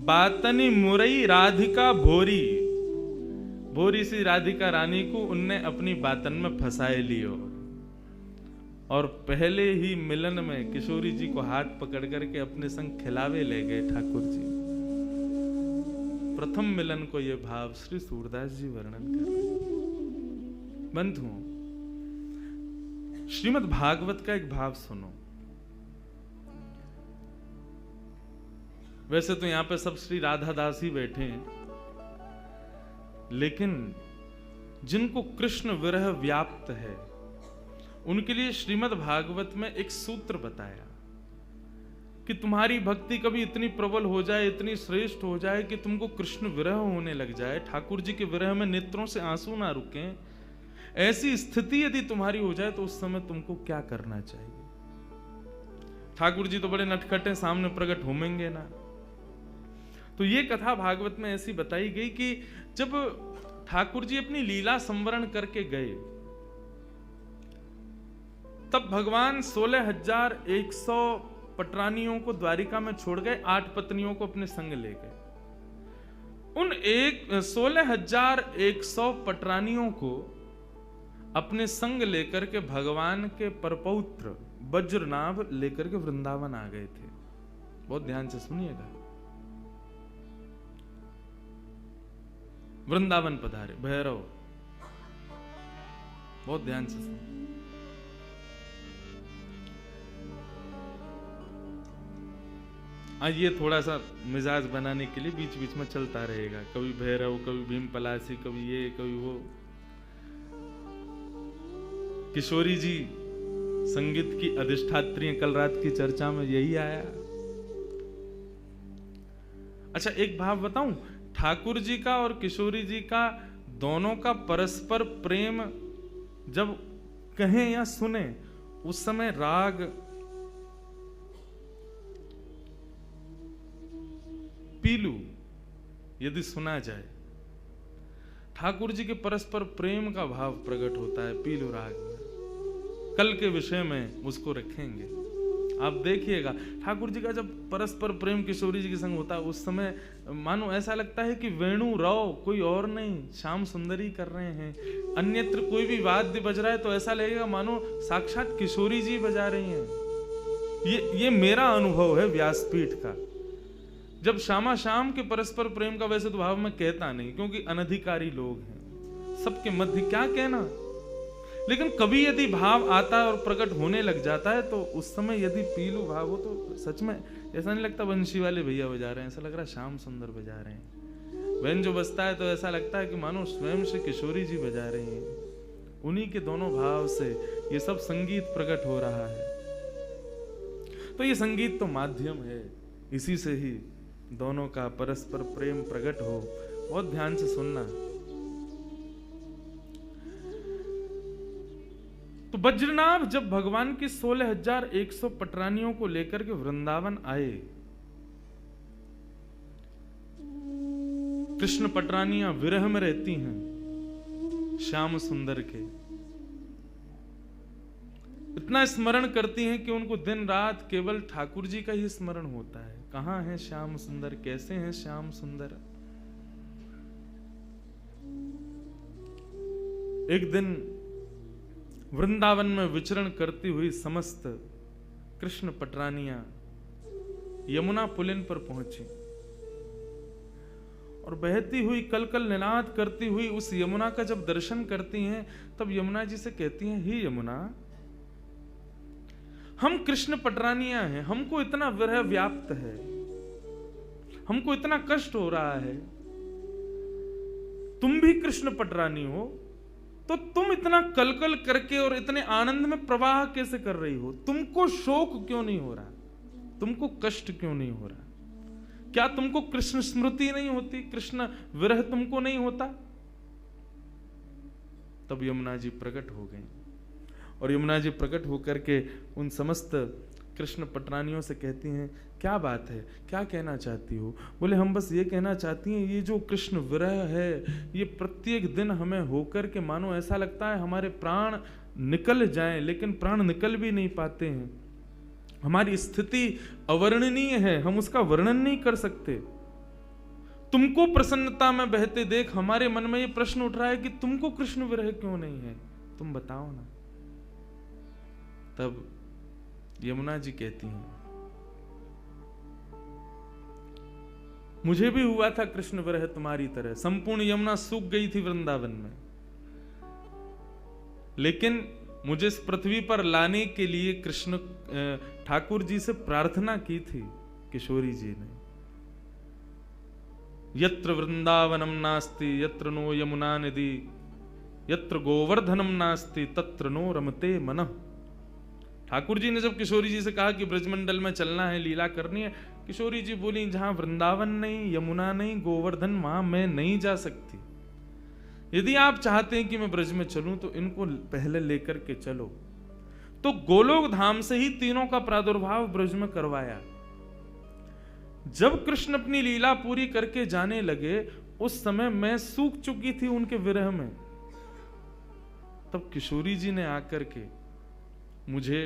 बातनी मुरई राधिका भोरी, भोरी सी राधिका रानी को उनने अपनी बातन में फंसाए लियो। और पहले ही मिलन में किशोरी जी को हाथ पकड़ करके अपने संग खिलावे ले गए ठाकुर जी। प्रथम मिलन को यह भाव श्री सूरदास जी वर्णन कर रहे हैं। बंधुओं, श्रीमद् भागवत का एक भाव सुनो। वैसे तो यहां पे सब श्री राधा दास ही बैठे हैं, लेकिन जिनको कृष्ण विरह व्याप्त है उनके लिए श्रीमद् भागवत में एक सूत्र बताया कि तुम्हारी भक्ति कभी इतनी प्रबल हो जाए, इतनी श्रेष्ठ हो जाए कि तुमको कृष्ण विरह होने लग जाए, ठाकुर जी के विरह में नेत्रों से आंसू ना रुकें, ऐसी स्थिति यदि तुम्हारी हो जाए तो उस समय तुमको क्या करना चाहिए। ठाकुर जी तो बड़े नटखटे, सामने प्रकट होंगे ना। तो ये कथा भागवत में ऐसी बताई गई कि जब ठाकुर जी अपनी लीला संवरण करके गए, तब भगवान 16,100 पटरानियों को द्वारिका में छोड़ गए, 8 पत्नियों को अपने संग ले गए। उन 16,100 पटरानियों को अपने संग लेकर के भगवान के परपौत्र वज्रनाभ लेकर के वृंदावन आ गए थे। बहुत ध्यान से सुनिएगा। वृंदावन पधारे भैरव, बहुत ध्यान से सुन। आज ये थोड़ा सा मिजाज बनाने के लिए बीच बीच में चलता रहेगा, कभी भैरव, कभी भीम पलासी, कभी ये कभी वो। किशोरी जी संगीत की अधिष्ठात्री, कल रात की चर्चा में यही आया। अच्छा एक भाव बताऊं, ठाकुर जी का और किशोरी जी का दोनों का परस्पर प्रेम जब कहें या सुने, उस समय राग पीलू यदि सुना जाए, ठाकुर जी के परस्पर प्रेम का भाव प्रकट होता है पीलू राग में। कल के विषय में उसको रखेंगे, आप देखिएगा। ठाकुर जी का जब परस्पर प्रेम किशोरी जी के संग होता है, उस समय मानो ऐसा लगता है कि वेणु राव कोई और नहीं, श्याम सुंदरी कर रहे हैं। अन्यत्र कोई भी वाद्य बज रहा है तो ऐसा लगेगा मानो साक्षात किशोरी जी बजा रही हैं। ये मेरा अनुभव है व्यासपीठ का। जब श्यामा श्याम के परस्पर प्रेम का वैसे तो भाव मैं कहता नहीं, क्योंकि अनधिकारी लोग हैं, सबके मध्य क्या कहना, लेकिन कभी यदि भाव आता है और प्रकट होने लग जाता है तो उस समय यदि पीलू भाव हो तो सच में ऐसा नहीं लगता बंशी वाले भैया बजा रहे हैं, ऐसा लग रहा है श्याम सुंदर बजा रहे हैं। वैन जो बजता है तो ऐसा लगता है कि मानो स्वयं से किशोरी जी बजा रही हैं। उन्हीं के दोनों भाव से ये सब संगीत प्रकट हो रहा है। तो ये संगीत तो माध्यम है, इसी से ही दोनों का परस्पर प्रेम प्रकट हो। बहुत ध्यान से सुनना। तो वज्रनाभ जब भगवान की 16,100 पटरानियों को लेकर के वृंदावन आए, कृष्ण पटरानियां विरह में रहती हैं श्याम सुंदर के, इतना स्मरण करती हैं कि उनको दिन रात केवल ठाकुर जी का ही स्मरण होता है। कहां है श्याम सुंदर, कैसे हैं श्याम सुंदर। एक दिन वृंदावन में विचरण करती हुई समस्त कृष्ण पटरानियां यमुना पुलिन पर पहुंची और बहती हुई कलकल निनाद करती हुई उस यमुना का जब दर्शन करती हैं, तब यमुना जी से कहती हैं, हे यमुना, हम कृष्ण पटरानियां हैं, हमको इतना विरह व्याप्त है, हमको इतना कष्ट हो रहा है, तुम भी कृष्ण पटरानी हो, तो तुम इतना कलकल करके और इतने आनंद में प्रवाह कैसे कर रही हो? तुमको शोक क्यों नहीं हो रहा? तुमको कष्ट क्यों नहीं हो रहा? क्या तुमको कृष्ण स्मृति नहीं होती? कृष्ण विरह तुमको नहीं होता? तब यमुना जी प्रकट हो गई और यमुना जी प्रकट होकर के उन समस्त कृष्ण पटरानियों से कहती हैं, क्या बात है, क्या कहना चाहती हो? बोले, हम बस ये कहना चाहती हैं, ये जो कृष्ण विरह है, ये प्रत्येक दिन हमें होकर के मानो ऐसा लगता है हमारे प्राण निकल जाएं, लेकिन प्राण निकल भी नहीं पाते हैं। हमारी स्थिति अवर्णनीय है, हम उसका वर्णन नहीं कर सकते। तुमको प्रसन्नता में बहते देख हमारे मन में ये प्रश्न उठ रहा है कि तुमको कृष्ण विरह क्यों नहीं है, तुम बताओ ना। तब यमुना जी कहती हैं, मुझे भी हुआ था कृष्ण विरह तुम्हारी तरह, संपूर्ण यमुना सूख गई थी वृंदावन में, लेकिन मुझे इस पृथ्वी पर लाने के लिए कृष्ण ठाकुर जी से प्रार्थना की थी किशोरी जी ने। यत्र वृंदावनम नास्ति यत्र नो यमुना निधि, यत्र गोवर्धनम नास्ति तत्र नो रमते मनः। ठाकुर जी ने जब किशोरी जी से कहा कि ब्रजमंडल में चलना है, लीला करनी है, किशोरी जी बोली, जहां वृंदावन नहीं, यमुना नहीं, गोवर्धन, वहां मैं नहीं जा सकती। यदि आप चाहते हैं कि मैं ब्रज में चलूं तो इनको पहले लेकर के चलो। तो गोलोक धाम से ही तीनों का प्रादुर्भाव ब्रज में करवाया। जब कृष्ण अपनी लीला पूरी करके जाने लगे, उस समय मैं सूख चुकी थी उनके विरह में। तब किशोरी जी ने आकर के मुझे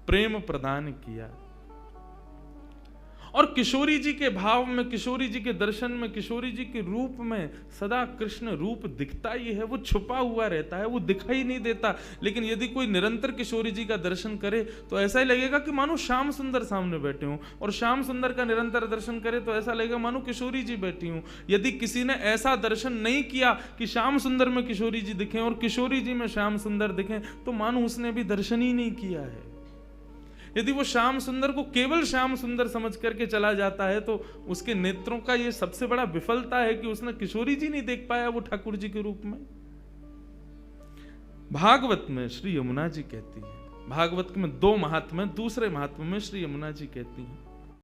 प्रेम प्रदान किया और किशोरी जी के भाव में, किशोरी जी के दर्शन में, किशोरी जी के रूप में सदा कृष्ण रूप दिखता ही है। वो छुपा हुआ रहता है, वो दिखाई नहीं देता। लेकिन यदि कोई निरंतर किशोरी जी का दर्शन करे तो ऐसा ही लगेगा कि मानो श्याम सुंदर सामने बैठे हों, और श्याम सुंदर का निरंतर दर्शन करे तो ऐसा लगेगा मानो किशोरी जी बैठी हूं। यदि किसी ने ऐसा दर्शन नहीं किया कि श्याम सुंदर में किशोरी जी दिखें और किशोरी जी में श्याम सुंदर दिखें, तो मानो उसने भी दर्शन ही नहीं किया है। यदि वो श्याम सुंदर को केवल श्याम सुंदर समझ करके चला जाता है तो उसके नेत्रों का ये सबसे बड़ा विफलता है कि उसने किशोरी जी नहीं देख पाया वो ठाकुर जी के रूप में। भागवत में श्री यमुना जी कहती है, भागवत में 2 महात्म्य, दूसरे महात्म्य में श्री यमुना जी कहती हैं,